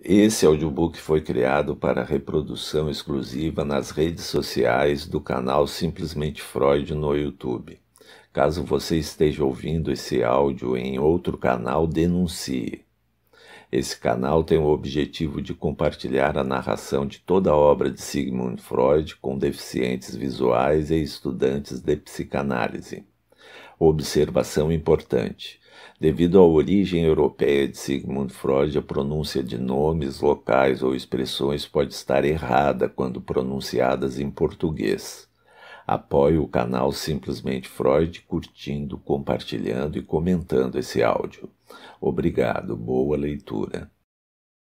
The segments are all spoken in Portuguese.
Esse audiobook foi criado para reprodução exclusiva nas redes sociais do canal Simplesmente Freud no YouTube. Caso você esteja ouvindo esse áudio em outro canal, denuncie. Esse canal tem o objetivo de compartilhar a narração de toda a obra de Sigmund Freud com deficientes visuais e estudantes de psicanálise. Observação importante: devido à origem europeia de Sigmund Freud, a pronúncia de nomes, locais ou expressões pode estar errada quando pronunciadas em português. Apoie o canal Simplesmente Freud curtindo, compartilhando e comentando esse áudio. Obrigado, boa leitura.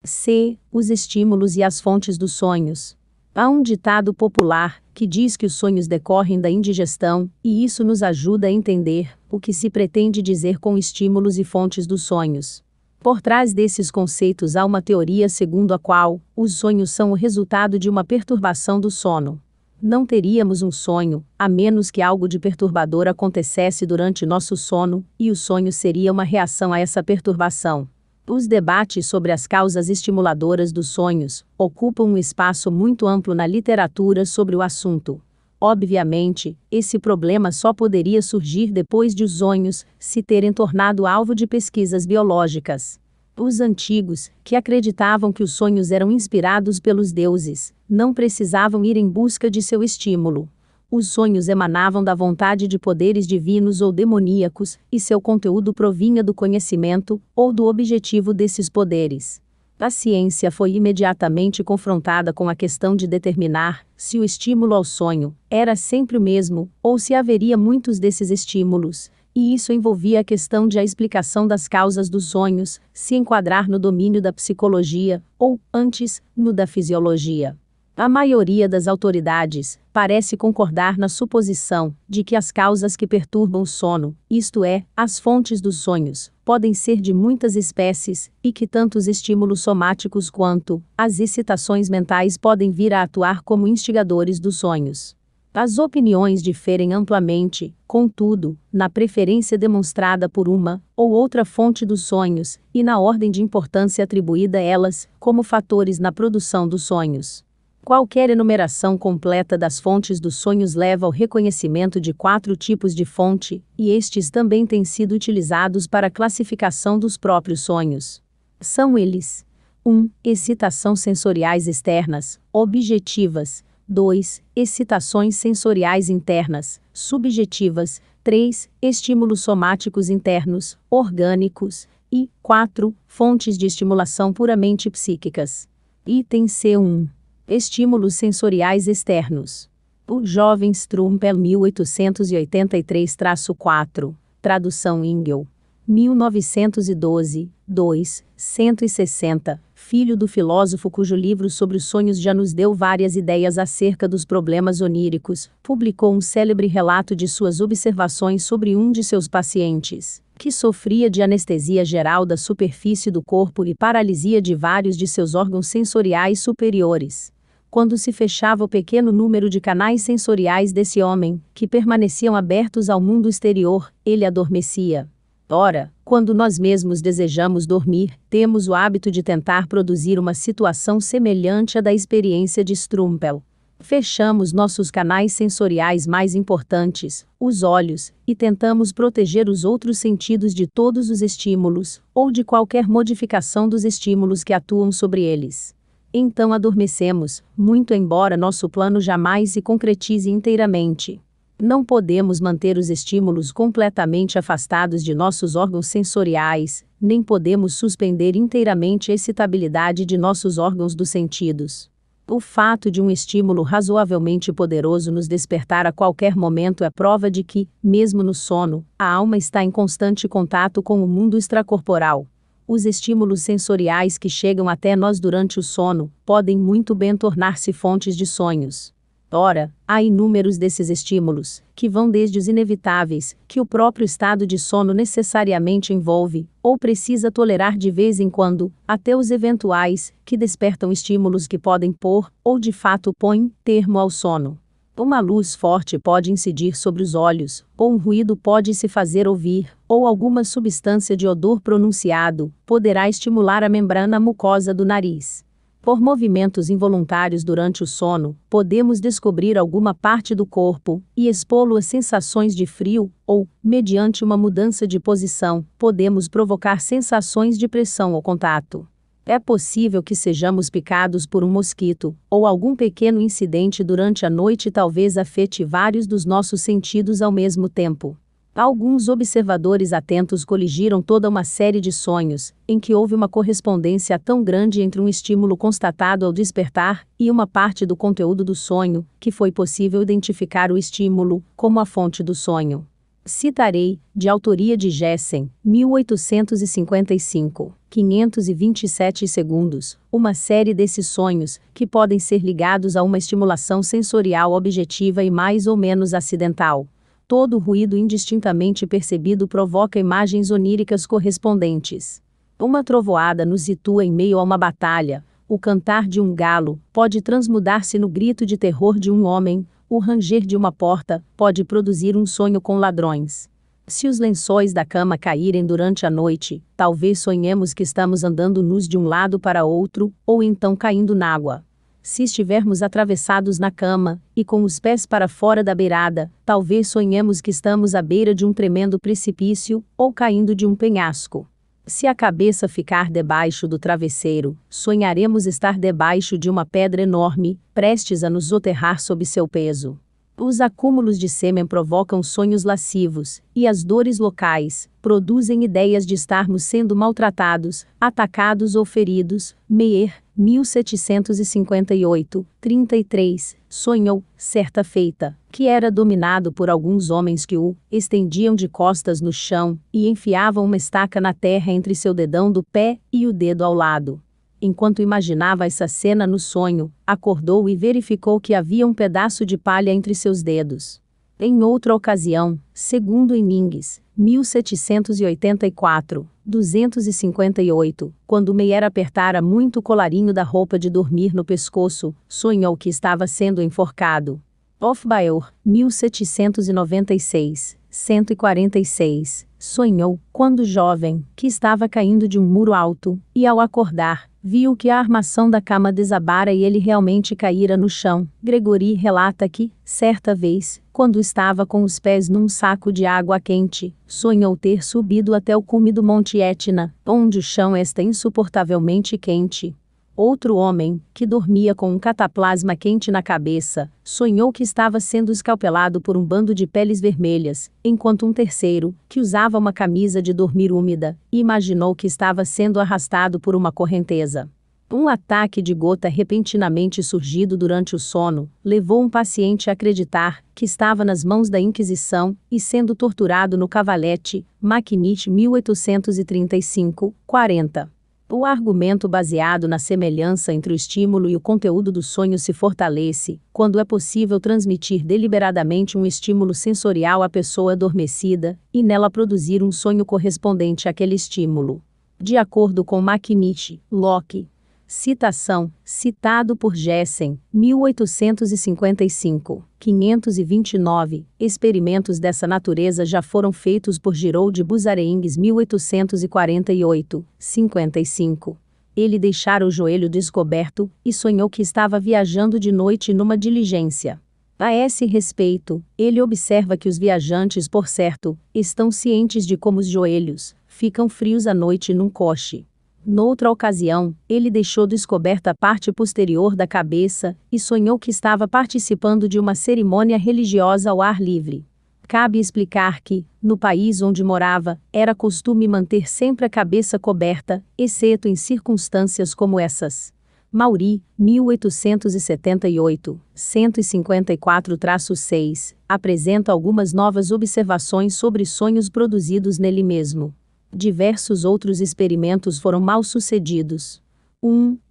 C. Os estímulos e as fontes dos sonhos. Há um ditado popular que diz que os sonhos decorrem da indigestão, e isso nos ajuda a entender o que se pretende dizer com estímulos e fontes dos sonhos. Por trás desses conceitos há uma teoria segundo a qual os sonhos são o resultado de uma perturbação do sono. Não teríamos um sonho, a menos que algo de perturbador acontecesse durante nosso sono, e o sonho seria uma reação a essa perturbação. Os debates sobre as causas estimuladoras dos sonhos ocupam um espaço muito amplo na literatura sobre o assunto. Obviamente, esse problema só poderia surgir depois de os sonhos se terem tornado alvo de pesquisas biológicas. Os antigos, que acreditavam que os sonhos eram inspirados pelos deuses, não precisavam ir em busca de seu estímulo. Os sonhos emanavam da vontade de poderes divinos ou demoníacos, e seu conteúdo provinha do conhecimento, ou do objetivo desses poderes. A ciência foi imediatamente confrontada com a questão de determinar se o estímulo ao sonho era sempre o mesmo, ou se haveria muitos desses estímulos, e isso envolvia a questão de a explicação das causas dos sonhos se enquadrar no domínio da psicologia, ou, antes, no da fisiologia. A maioria das autoridades parece concordar na suposição de que as causas que perturbam o sono, isto é, as fontes dos sonhos, podem ser de muitas espécies, e que tanto os estímulos somáticos quanto as excitações mentais podem vir a atuar como instigadores dos sonhos. As opiniões diferem amplamente, contudo, na preferência demonstrada por uma ou outra fonte dos sonhos, e na ordem de importância atribuída a elas, como fatores na produção dos sonhos. Qualquer enumeração completa das fontes dos sonhos leva ao reconhecimento de 4 tipos de fonte, e estes também têm sido utilizados para a classificação dos próprios sonhos. São eles: 1. Excitação sensoriais externas, objetivas. 2. Excitações sensoriais internas, subjetivas. 3. Estímulos somáticos internos, orgânicos. E 4. Fontes de estimulação puramente psíquicas. Item C1. Estímulos sensoriais externos. O jovem Strumpel 1883-4, tradução Engel. 1912, 2, 160, filho do filósofo cujo livro sobre os sonhos já nos deu várias ideias acerca dos problemas oníricos, publicou um célebre relato de suas observações sobre um de seus pacientes, que sofria de anestesia geral da superfície do corpo e paralisia de vários de seus órgãos sensoriais superiores. Quando se fechava o pequeno número de canais sensoriais desse homem, que permaneciam abertos ao mundo exterior, ele adormecia. Ora, quando nós mesmos desejamos dormir, temos o hábito de tentar produzir uma situação semelhante à da experiência de Strumpel. Fechamos nossos canais sensoriais mais importantes, os olhos, e tentamos proteger os outros sentidos de todos os estímulos, ou de qualquer modificação dos estímulos que atuam sobre eles. Então adormecemos, muito embora nosso plano jamais se concretize inteiramente. Não podemos manter os estímulos completamente afastados de nossos órgãos sensoriais, nem podemos suspender inteiramente a excitabilidade de nossos órgãos dos sentidos. O fato de um estímulo razoavelmente poderoso nos despertar a qualquer momento é prova de que, mesmo no sono, a alma está em constante contato com o mundo extracorporal. Os estímulos sensoriais que chegam até nós durante o sono podem muito bem tornar-se fontes de sonhos. Ora, há inúmeros desses estímulos, que vão desde os inevitáveis, que o próprio estado de sono necessariamente envolve, ou precisa tolerar de vez em quando, até os eventuais, que despertam estímulos que podem pôr, ou de fato põem, termo ao sono. Uma luz forte pode incidir sobre os olhos, ou um ruído pode se fazer ouvir, ou alguma substância de odor pronunciado poderá estimular a membrana mucosa do nariz. Por movimentos involuntários durante o sono, podemos descobrir alguma parte do corpo e expô-lo a sensações de frio, ou, mediante uma mudança de posição, podemos provocar sensações de pressão ou contato. É possível que sejamos picados por um mosquito, ou algum pequeno incidente durante a noite talvez afete vários dos nossos sentidos ao mesmo tempo. Alguns observadores atentos coligiram toda uma série de sonhos, em que houve uma correspondência tão grande entre um estímulo constatado ao despertar e uma parte do conteúdo do sonho, que foi possível identificar o estímulo como a fonte do sonho. Citarei, de autoria de Jessen, 1855, 527 segundos, uma série desses sonhos, que podem ser ligados a uma estimulação sensorial objetiva e mais ou menos acidental. Todo ruído indistintamente percebido provoca imagens oníricas correspondentes. Uma trovoada nos situa em meio a uma batalha. O cantar de um galo pode transmudar-se no grito de terror de um homem. O ranger de uma porta pode produzir um sonho com ladrões. Se os lençóis da cama caírem durante a noite, talvez sonhemos que estamos andando nus de um lado para outro, ou então caindo n'água. Se estivermos atravessados na cama, e com os pés para fora da beirada, talvez sonhemos que estamos à beira de um tremendo precipício, ou caindo de um penhasco. Se a cabeça ficar debaixo do travesseiro, sonharemos estar debaixo de uma pedra enorme, prestes a nos soterrar sob seu peso. Os acúmulos de sêmen provocam sonhos lascivos, e as dores locais produzem ideias de estarmos sendo maltratados, atacados ou feridos. Meyer, 1758, 33, sonhou, certa feita, que era dominado por alguns homens que o estendiam de costas no chão e enfiavam uma estaca na terra entre seu dedão do pé e o dedo ao lado. Enquanto imaginava essa cena no sonho, acordou e verificou que havia um pedaço de palha entre seus dedos. Em outra ocasião, segundo Hemings, 1784, 258, quando Meyer apertara muito o colarinho da roupa de dormir no pescoço, sonhou que estava sendo enforcado. Hofbauer, 1796, 146, sonhou, quando jovem, que estava caindo de um muro alto, e ao acordar, viu que a armação da cama desabara e ele realmente caíra no chão. Gregory relata que, certa vez, quando estava com os pés num saco de água quente, sonhou ter subido até o cume do Monte Etna, onde o chão está insuportavelmente quente. Outro homem, que dormia com um cataplasma quente na cabeça, sonhou que estava sendo escalpelado por um bando de peles vermelhas, enquanto um terceiro, que usava uma camisa de dormir úmida, imaginou que estava sendo arrastado por uma correnteza. Um ataque de gota repentinamente surgido durante o sono, levou um paciente a acreditar que estava nas mãos da Inquisição e sendo torturado no cavalete, Mackinich 1835, 40. O argumento baseado na semelhança entre o estímulo e o conteúdo do sonho se fortalece quando é possível transmitir deliberadamente um estímulo sensorial à pessoa adormecida e nela produzir um sonho correspondente àquele estímulo. De acordo com Mackinich, Locke. Citação, citado por Jessen, 1855, 529, experimentos dessa natureza já foram feitos por Giraud de Buzarengues 1848, 55. Ele deixara o joelho descoberto, e sonhou que estava viajando de noite numa diligência. A esse respeito, ele observa que os viajantes, por certo, estão cientes de como os joelhos ficam frios à noite num coche. Noutra ocasião, ele deixou descoberta a parte posterior da cabeça, e sonhou que estava participando de uma cerimônia religiosa ao ar livre. Cabe explicar que, no país onde morava, era costume manter sempre a cabeça coberta, exceto em circunstâncias como essas. Maury, 1878, 154-6, apresenta algumas novas observações sobre sonhos produzidos nele mesmo. Diversos outros experimentos foram mal sucedidos.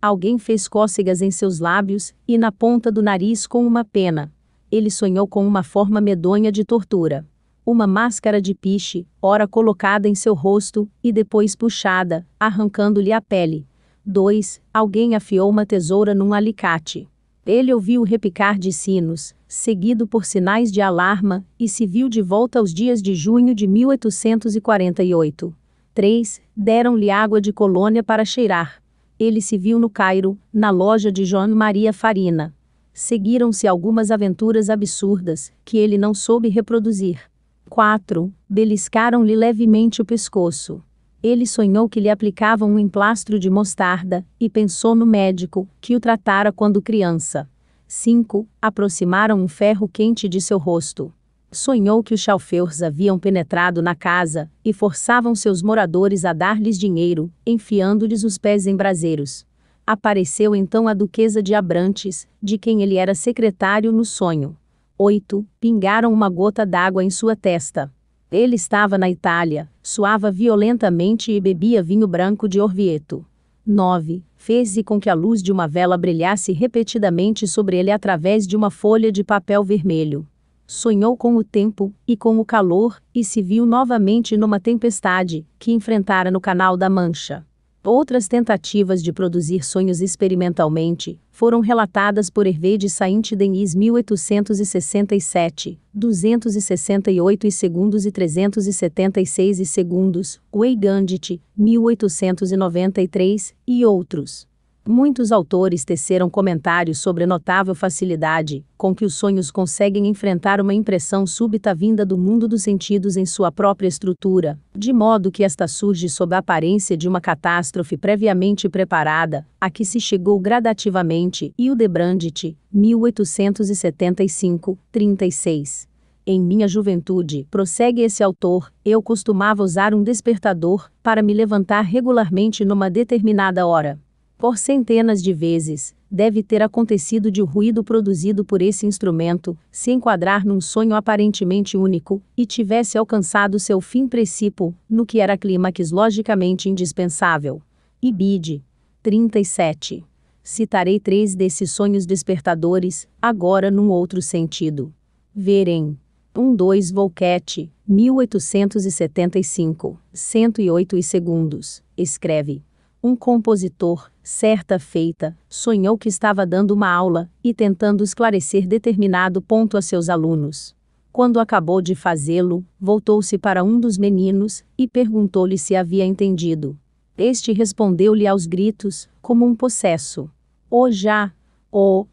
Alguém fez cócegas em seus lábios e na ponta do nariz com uma pena. Ele sonhou com uma forma medonha de tortura. Uma máscara de piche, ora colocada em seu rosto e depois puxada, arrancando-lhe a pele. 2. Alguém afiou uma tesoura num alicate. Ele ouviu o repicar de sinos, seguido por sinais de alarma, e se viu de volta aos dias de junho de 1848. 3. Deram-lhe água de colônia para cheirar. Ele se viu no Cairo, na loja de João Maria Farina. Seguiram-se algumas aventuras absurdas, que ele não soube reproduzir. 4. Beliscaram-lhe levemente o pescoço. Ele sonhou que lhe aplicavam um emplastro de mostarda, e pensou no médico, que o tratara quando criança. 5. Aproximaram um ferro quente de seu rosto. Sonhou que os chauffeurs haviam penetrado na casa, e forçavam seus moradores a dar-lhes dinheiro, enfiando-lhes os pés em braseiros. Apareceu então a duquesa de Abrantes, de quem ele era secretário no sonho. 8. Pingaram uma gota d'água em sua testa. Ele estava na Itália, suava violentamente e bebia vinho branco de Orvieto. 9. Fez-se com que a luz de uma vela brilhasse repetidamente sobre ele através de uma folha de papel vermelho. Sonhou com o tempo, e com o calor, e se viu novamente numa tempestade, que enfrentara no Canal da Mancha. Outras tentativas de produzir sonhos experimentalmente foram relatadas por Hervé de Saint-Denis 1867, 268 segundos e 376 segundos, Weygandit, 1893, e outros. Muitos autores teceram comentários sobre a notável facilidade com que os sonhos conseguem enfrentar uma impressão súbita vinda do mundo dos sentidos em sua própria estrutura, de modo que esta surge sob a aparência de uma catástrofe previamente preparada, a que se chegou gradativamente, e o Debrandit, 1875, 36. Em minha juventude, prossegue esse autor, eu costumava usar um despertador para me levantar regularmente numa determinada hora. Por centenas de vezes, deve ter acontecido de o ruído produzido por esse instrumento se enquadrar num sonho aparentemente único, e tivesse alcançado seu fim precípio, no que era clímax logicamente indispensável. Ibid. 37. Citarei 3 desses sonhos despertadores, agora num outro sentido. Verem. 2 Volquete, 1875, 108 segundos, escreve. Um compositor, certa feita, sonhou que estava dando uma aula, e tentando esclarecer determinado ponto a seus alunos. Quando acabou de fazê-lo, voltou-se para um dos meninos, e perguntou-lhe se havia entendido. Este respondeu-lhe aos gritos, como um possesso.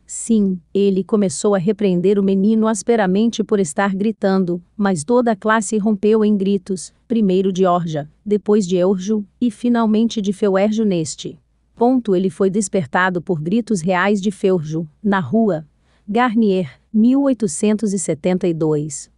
Sim, ele começou a repreender o menino asperamente por estar gritando, mas toda a classe rompeu em gritos, primeiro de Orja, depois de Eurjo, e finalmente de Feuerjo neste ponto ele foi despertado por gritos reais de Feuerjo, na rua. Garnier, 1872,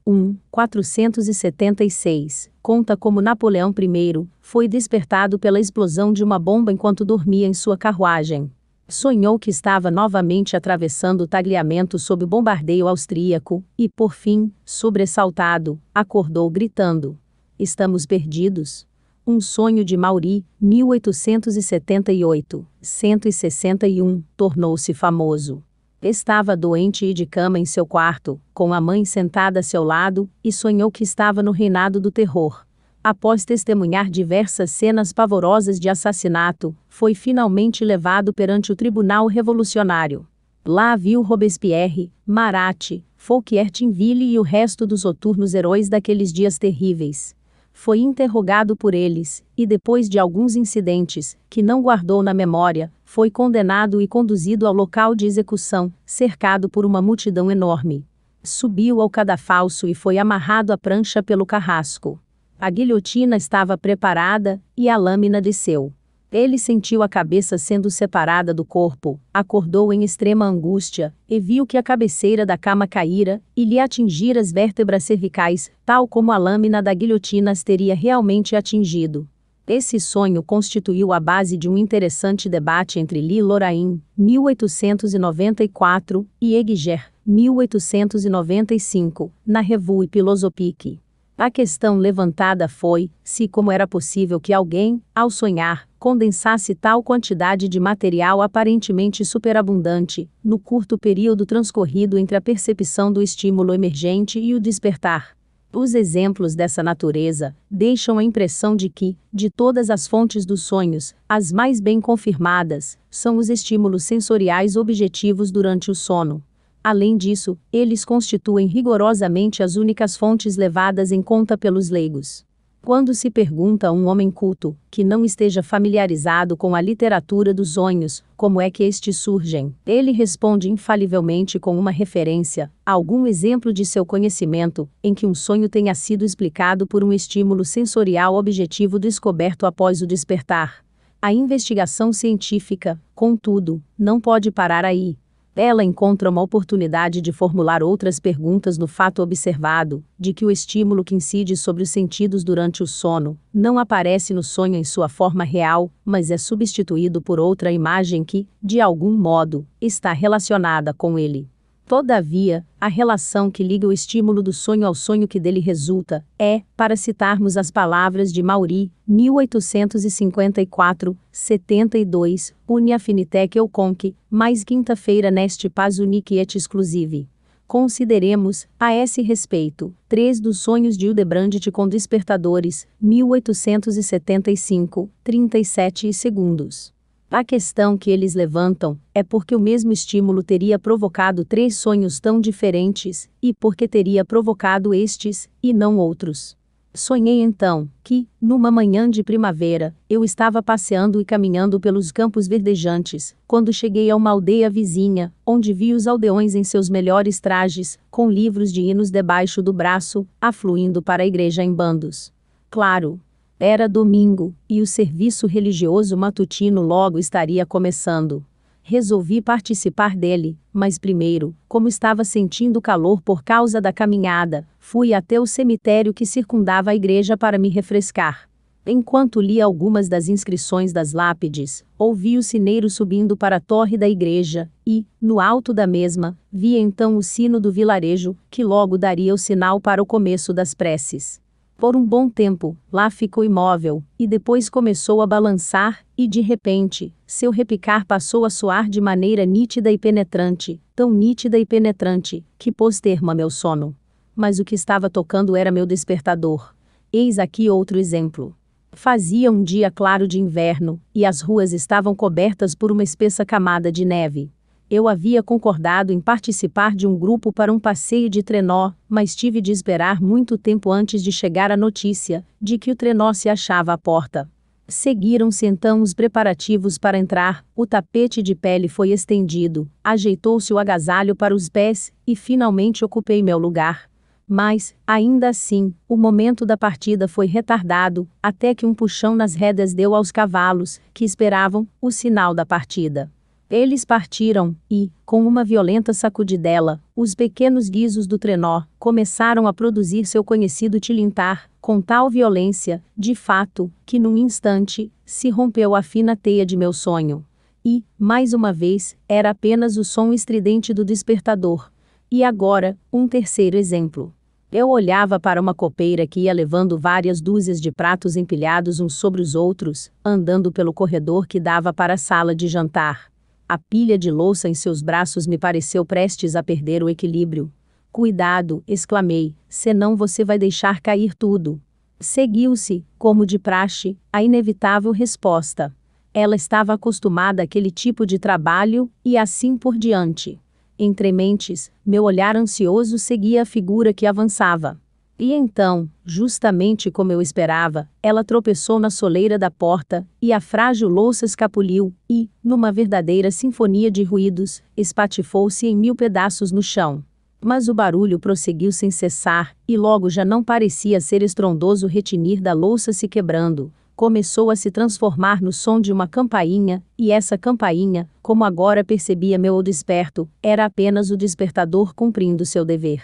476, conta como Napoleão I foi despertado pela explosão de uma bomba enquanto dormia em sua carruagem. Sonhou que estava novamente atravessando o tagliamento sob o bombardeio austríaco, e, por fim, sobressaltado, acordou gritando: "Estamos perdidos." Um sonho de Maury, 1878, 161, tornou-se famoso. Estava doente e de cama em seu quarto, com a mãe sentada a seu lado, e sonhou que estava no reinado do terror. Após testemunhar diversas cenas pavorosas de assassinato, foi finalmente levado perante o tribunal revolucionário. Lá viu Robespierre, Marat, Fouquier-Tinville e o resto dos soturnos heróis daqueles dias terríveis. Foi interrogado por eles, e depois de alguns incidentes, que não guardou na memória, foi condenado e conduzido ao local de execução, cercado por uma multidão enorme. Subiu ao cadafalso e foi amarrado à prancha pelo carrasco. A guilhotina estava preparada, e a lâmina desceu. Ele sentiu a cabeça sendo separada do corpo, acordou em extrema angústia, e viu que a cabeceira da cama caíra, e lhe atingira as vértebras cervicais, tal como a lâmina da guilhotina as teria realmente atingido. Esse sonho constituiu a base de um interessante debate entre Lee Lorrain, 1894, e Heger, 1895, na Revue Philosophique. A questão levantada foi, se como era possível que alguém, ao sonhar, condensasse tal quantidade de material aparentemente superabundante, no curto período transcorrido entre a percepção do estímulo emergente e o despertar. Os exemplos dessa natureza deixam a impressão de que, de todas as fontes dos sonhos, as mais bem confirmadas são os estímulos sensoriais objetivos durante o sono. Além disso, eles constituem rigorosamente as únicas fontes levadas em conta pelos leigos. Quando se pergunta a um homem culto, que não esteja familiarizado com a literatura dos sonhos, como é que estes surgem, ele responde infalivelmente com uma referência a algum exemplo de seu conhecimento, em que um sonho tenha sido explicado por um estímulo sensorial objetivo descoberto após o despertar. A investigação científica, contudo, não pode parar aí. Ela encontra uma oportunidade de formular outras perguntas no fato observado, de que o estímulo que incide sobre os sentidos durante o sono, não aparece no sonho em sua forma real, mas é substituído por outra imagem que, de algum modo, está relacionada com ele. Todavia, a relação que liga o estímulo do sonho ao sonho que dele resulta, é, para citarmos as palavras de Maury, 1854, 72, Uni affinitec eu conque, mais quinta-feira neste pas unique et exclusive. Consideremos, a esse respeito, 3 dos sonhos de Hildebrandt com despertadores, 1875, 37 segundos. A questão que eles levantam é porque o mesmo estímulo teria provocado 3 sonhos tão diferentes, e porque teria provocado estes, e não outros. Sonhei então, que, numa manhã de primavera, eu estava passeando e caminhando pelos campos verdejantes, quando cheguei a uma aldeia vizinha, onde vi os aldeões em seus melhores trajes, com livros de hinos debaixo do braço, afluindo para a igreja em bandos. Claro, era domingo, e o serviço religioso matutino logo estaria começando. Resolvi participar dele, mas primeiro, como estava sentindo calor por causa da caminhada, fui até o cemitério que circundava a igreja para me refrescar. Enquanto li algumas das inscrições das lápides, ouvi o sineiro subindo para a torre da igreja, e, no alto da mesma, vi então o sino do vilarejo, que logo daria o sinal para o começo das preces. Por um bom tempo, lá ficou imóvel, e depois começou a balançar, e de repente, seu repicar passou a soar de maneira nítida e penetrante, tão nítida e penetrante, que pôs termo a meu sono. Mas o que estava tocando era meu despertador. Eis aqui outro exemplo. Fazia um dia claro de inverno, e as ruas estavam cobertas por uma espessa camada de neve. Eu havia concordado em participar de um grupo para um passeio de trenó, mas tive de esperar muito tempo antes de chegar a notícia de que o trenó se achava à porta. Seguiram-se então os preparativos para entrar, o tapete de pele foi estendido, ajeitou-se o agasalho para os pés, e finalmente ocupei meu lugar. Mas, ainda assim, o momento da partida foi retardado, até que um puxão nas rédeas deu aos cavalos, que esperavam o sinal da partida. Eles partiram, e, com uma violenta sacudidela, os pequenos guizos do trenó começaram a produzir seu conhecido tilintar, com tal violência, de fato, que num instante, se rompeu a fina teia de meu sonho. E, mais uma vez, era apenas o som estridente do despertador. E agora, um terceiro exemplo. Eu olhava para uma copeira que ia levando várias dúzias de pratos empilhados uns sobre os outros, andando pelo corredor que dava para a sala de jantar. A pilha de louça em seus braços me pareceu prestes a perder o equilíbrio. Cuidado, exclamei, senão você vai deixar cair tudo. Seguiu-se, como de praxe, a inevitável resposta. Ela estava acostumada àquele tipo de trabalho, e assim por diante. Entre mentes, meu olhar ansioso seguia a figura que avançava. E então, justamente como eu esperava, ela tropeçou na soleira da porta, e a frágil louça escapuliu, e, numa verdadeira sinfonia de ruídos, espatifou-se em 1000 pedaços no chão. Mas o barulho prosseguiu sem cessar, e logo já não parecia ser estrondoso retinir da louça se quebrando. Começou a se transformar no som de uma campainha, e essa campainha, como agora percebia meu desperto, era apenas o despertador cumprindo seu dever.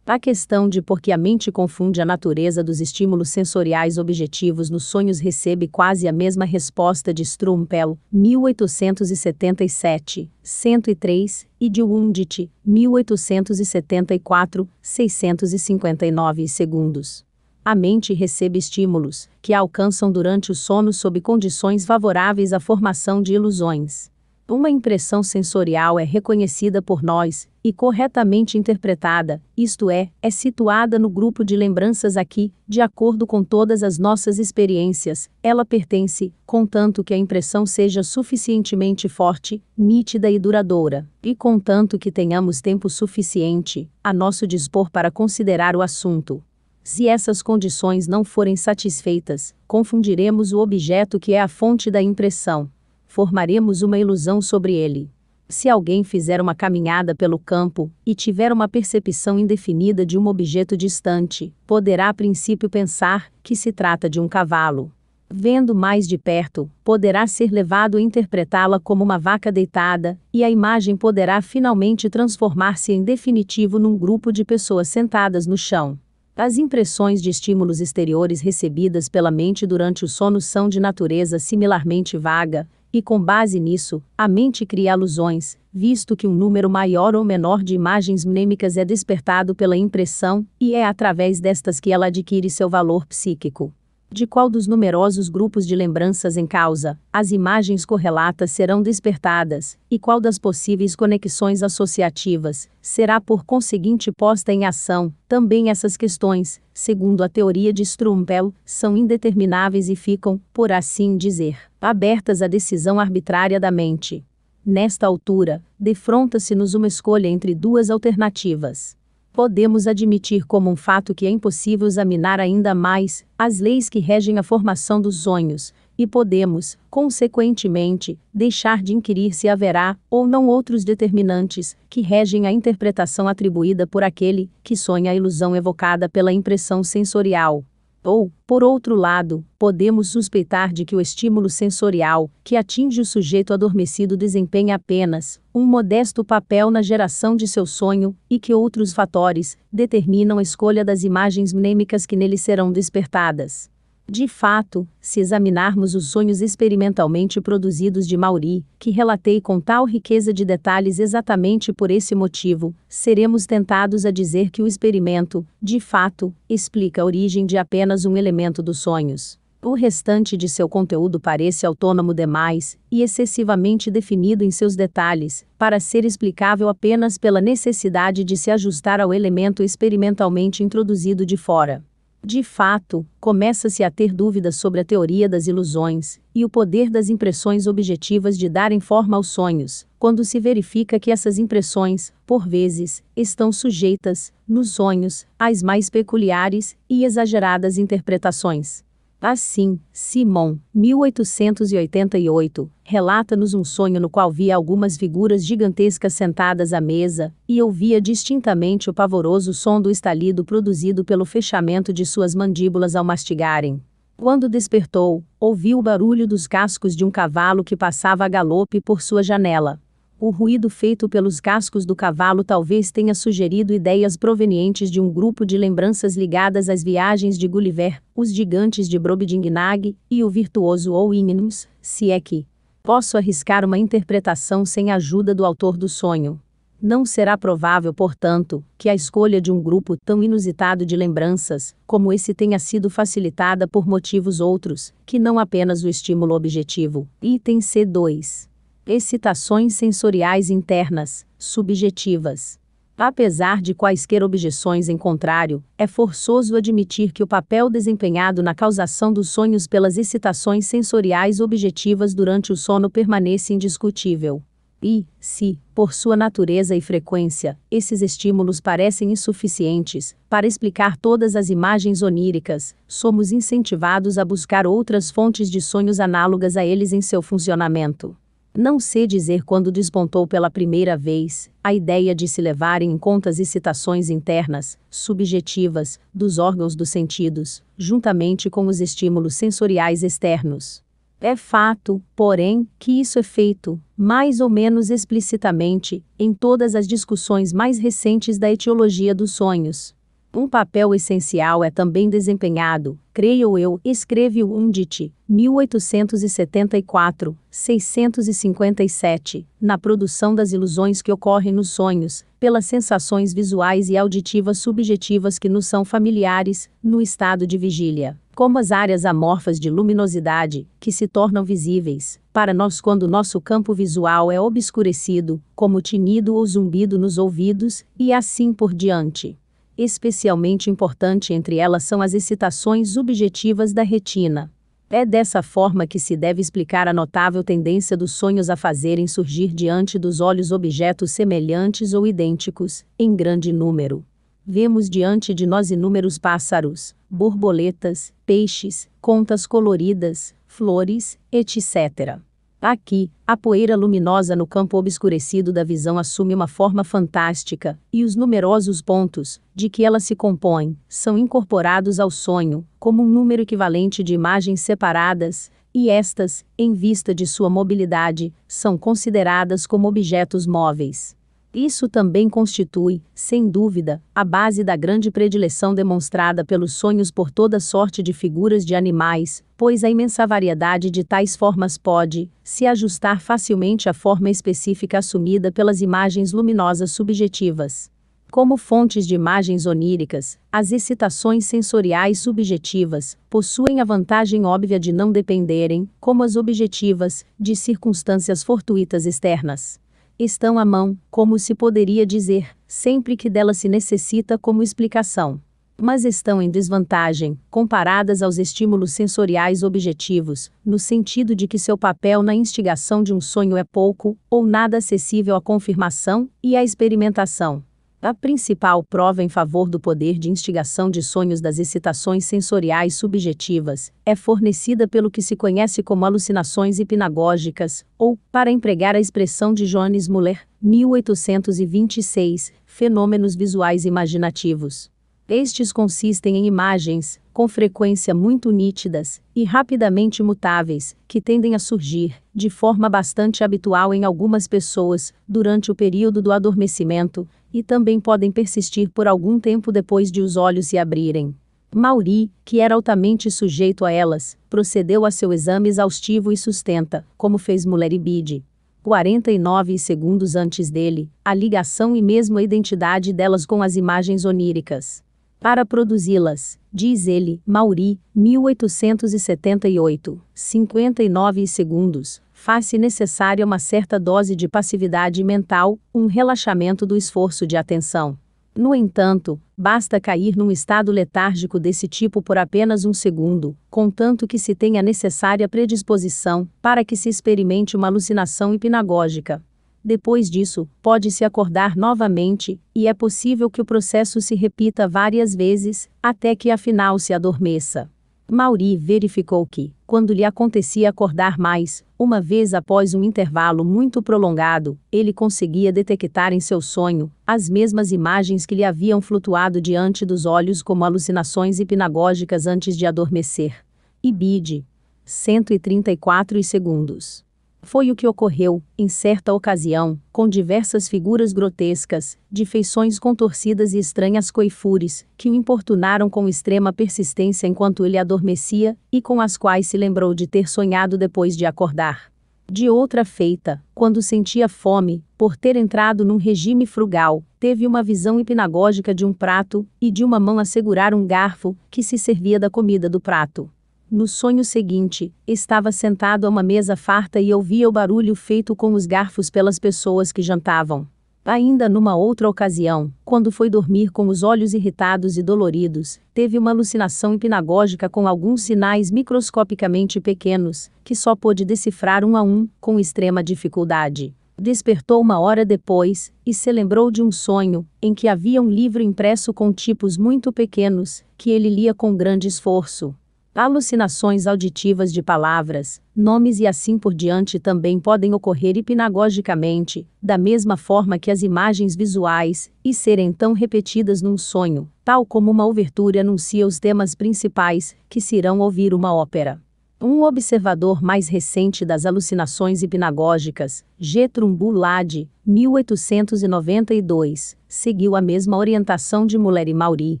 A questão de por que a mente confunde a natureza dos estímulos sensoriais objetivos nos sonhos recebe quase a mesma resposta de Strumpel, 1877, 103, e de Wundt, 1874, 659 segundos. A mente recebe estímulos, que a alcançam durante o sono sob condições favoráveis à formação de ilusões. Uma impressão sensorial é reconhecida por nós, e corretamente interpretada, isto é situada no grupo de lembranças aqui, de acordo com todas as nossas experiências, ela pertence, contanto que a impressão seja suficientemente forte, nítida e duradoura, e contanto que tenhamos tempo suficiente, a nosso dispor para considerar o assunto. Se essas condições não forem satisfeitas, confundiremos o objeto que é a fonte da impressão. Formaremos uma ilusão sobre ele. Se alguém fizer uma caminhada pelo campo, e tiver uma percepção indefinida de um objeto distante, poderá a princípio pensar que se trata de um cavalo. Vendo mais de perto, poderá ser levado a interpretá-la como uma vaca deitada, e a imagem poderá finalmente transformar-se em definitivo num grupo de pessoas sentadas no chão. As impressões de estímulos exteriores recebidas pela mente durante o sono são de natureza similarmente vaga, e com base nisso, a mente cria alusões, visto que um número maior ou menor de imagens mnêmicas é despertado pela impressão, e é através destas que ela adquire seu valor psíquico. De qual dos numerosos grupos de lembranças em causa, as imagens correlatas serão despertadas, e qual das possíveis conexões associativas, será por conseguinte posta em ação, também essas questões, segundo a teoria de Strumpel, são indetermináveis e ficam, por assim dizer, abertas à decisão arbitrária da mente. Nesta altura, defronta-se-nos uma escolha entre duas alternativas. Podemos admitir como um fato que é impossível examinar ainda mais as leis que regem a formação dos sonhos, e podemos, consequentemente, deixar de inquirir se haverá ou não outros determinantes que regem a interpretação atribuída por aquele que sonha a ilusão evocada pela impressão sensorial. Ou, por outro lado, podemos suspeitar de que o estímulo sensorial, que atinge o sujeito adormecido, desempenha apenas um modesto papel na geração de seu sonho, e que outros fatores determinam a escolha das imagens mnêmicas que nele serão despertadas. De fato, se examinarmos os sonhos experimentalmente produzidos de Maury, que relatei com tal riqueza de detalhes exatamente por esse motivo, seremos tentados a dizer que o experimento, de fato, explica a origem de apenas um elemento dos sonhos. O restante de seu conteúdo parece autônomo demais, e excessivamente definido em seus detalhes, para ser explicável apenas pela necessidade de se ajustar ao elemento experimentalmente introduzido de fora. De fato, começa-se a ter dúvidas sobre a teoria das ilusões, e o poder das impressões objetivas de darem forma aos sonhos, quando se verifica que essas impressões, por vezes, estão sujeitas, nos sonhos, às mais peculiares e exageradas interpretações. Assim, Simon, 1888, relata-nos um sonho no qual via algumas figuras gigantescas sentadas à mesa, e ouvia distintamente o pavoroso som do estalido produzido pelo fechamento de suas mandíbulas ao mastigarem. Quando despertou, ouviu o barulho dos cascos de um cavalo que passava a galope por sua janela. O ruído feito pelos cascos do cavalo talvez tenha sugerido ideias provenientes de um grupo de lembranças ligadas às viagens de Gulliver, os gigantes de Brobdingnag, e o virtuoso Owyingnus, se é que posso arriscar uma interpretação sem a ajuda do autor do sonho. Não será provável, portanto, que a escolha de um grupo tão inusitado de lembranças, como esse, tenha sido facilitada por motivos outros, que não apenas o estímulo objetivo. Item C2. Excitações sensoriais internas, subjetivas. Apesar de quaisquer objeções em contrário, é forçoso admitir que o papel desempenhado na causação dos sonhos pelas excitações sensoriais objetivas durante o sono permanece indiscutível. E, se, por sua natureza e frequência, esses estímulos parecem insuficientes para explicar todas as imagens oníricas, somos incentivados a buscar outras fontes de sonhos análogas a eles em seu funcionamento. Não sei dizer quando despontou pela primeira vez a ideia de se levarem em conta as excitações internas, subjetivas, dos órgãos dos sentidos, juntamente com os estímulos sensoriais externos. É fato, porém, que isso é feito, mais ou menos explicitamente, em todas as discussões mais recentes da etiologia dos sonhos. Um papel essencial é também desempenhado, creio eu, escreve o Undit, 1874, 657, na produção das ilusões que ocorrem nos sonhos, pelas sensações visuais e auditivas subjetivas que nos são familiares, no estado de vigília. como as áreas amorfas de luminosidade, que se tornam visíveis para nós quando nosso campo visual é obscurecido, como tinido ou zumbido nos ouvidos, e assim por diante. Especialmente importante entre elas são as excitações subjetivas da retina. É dessa forma que se deve explicar a notável tendência dos sonhos a fazerem surgir diante dos olhos objetos semelhantes ou idênticos, em grande número. Vemos diante de nós inúmeros pássaros, borboletas, peixes, contas coloridas, flores, etc. Aqui, a poeira luminosa no campo obscurecido da visão assume uma forma fantástica, e os numerosos pontos, de que ela se compõe, são incorporados ao sonho, como um número equivalente de imagens separadas, e estas, em vista de sua mobilidade, são consideradas como objetos móveis. Isso também constitui, sem dúvida, a base da grande predileção demonstrada pelos sonhos por toda sorte de figuras de animais, pois a imensa variedade de tais formas pode se ajustar facilmente à forma específica assumida pelas imagens luminosas subjetivas. Como fontes de imagens oníricas, as excitações sensoriais subjetivas possuem a vantagem óbvia de não dependerem, como as objetivas, de circunstâncias fortuitas externas. Estão à mão, como se poderia dizer, sempre que dela se necessita como explicação. Mas estão em desvantagem, comparadas aos estímulos sensoriais objetivos, no sentido de que seu papel na instigação de um sonho é pouco, ou nada acessível à confirmação e à experimentação. A principal prova em favor do poder de instigação de sonhos das excitações sensoriais subjetivas é fornecida pelo que se conhece como alucinações hipnagógicas, ou, para empregar a expressão de Johannes Müller, 1826, fenômenos visuais imaginativos. Estes consistem em imagens, com frequência muito nítidas, e rapidamente mutáveis, que tendem a surgir, de forma bastante habitual em algumas pessoas, durante o período do adormecimento, e também podem persistir por algum tempo depois de os olhos se abrirem. Maury, que era altamente sujeito a elas, procedeu a seu exame exaustivo e sustenta, como fez Müller e Bede, 49 segundos antes dele, a ligação e mesmo a identidade delas com as imagens oníricas. Para produzi-las, diz ele, Maury, 1878, 59 segundos, faz-se necessária uma certa dose de passividade mental, um relaxamento do esforço de atenção. No entanto, basta cair num estado letárgico desse tipo por apenas um segundo, contanto que se tenha a necessária predisposição para que se experimente uma alucinação hipnagógica. Depois disso, pode-se acordar novamente, e é possível que o processo se repita várias vezes, até que afinal se adormeça. Maury verificou que, quando lhe acontecia acordar mais, uma vez após um intervalo muito prolongado, ele conseguia detectar em seu sonho as mesmas imagens que lhe haviam flutuado diante dos olhos como alucinações hipnagógicas antes de adormecer. E Bede, 134 segundos. Foi o que ocorreu, em certa ocasião, com diversas figuras grotescas, de feições contorcidas e estranhas coifures, que o importunaram com extrema persistência enquanto ele adormecia, e com as quais se lembrou de ter sonhado depois de acordar. De outra feita, quando sentia fome, por ter entrado num regime frugal, teve uma visão hipnagógica de um prato, e de uma mão a segurar um garfo, que se servia da comida do prato. No sonho seguinte, estava sentado a uma mesa farta e ouvia o barulho feito com os garfos pelas pessoas que jantavam. Ainda numa outra ocasião, quando foi dormir com os olhos irritados e doloridos, teve uma alucinação hipnagógica com alguns sinais microscopicamente pequenos, que só pôde decifrar um a um, com extrema dificuldade. Despertou uma hora depois, e se lembrou de um sonho, em que havia um livro impresso com tipos muito pequenos, que ele lia com grande esforço. Alucinações auditivas de palavras, nomes e assim por diante também podem ocorrer hipnagogicamente, da mesma forma que as imagens visuais, e serem então repetidas num sonho, tal como uma ouvertura anuncia os temas principais, que se irão ouvir uma ópera. Um observador mais recente das alucinações hipnagógicas, Gertrude Bullard, 1892, seguiu a mesma orientação de Müller e Maury.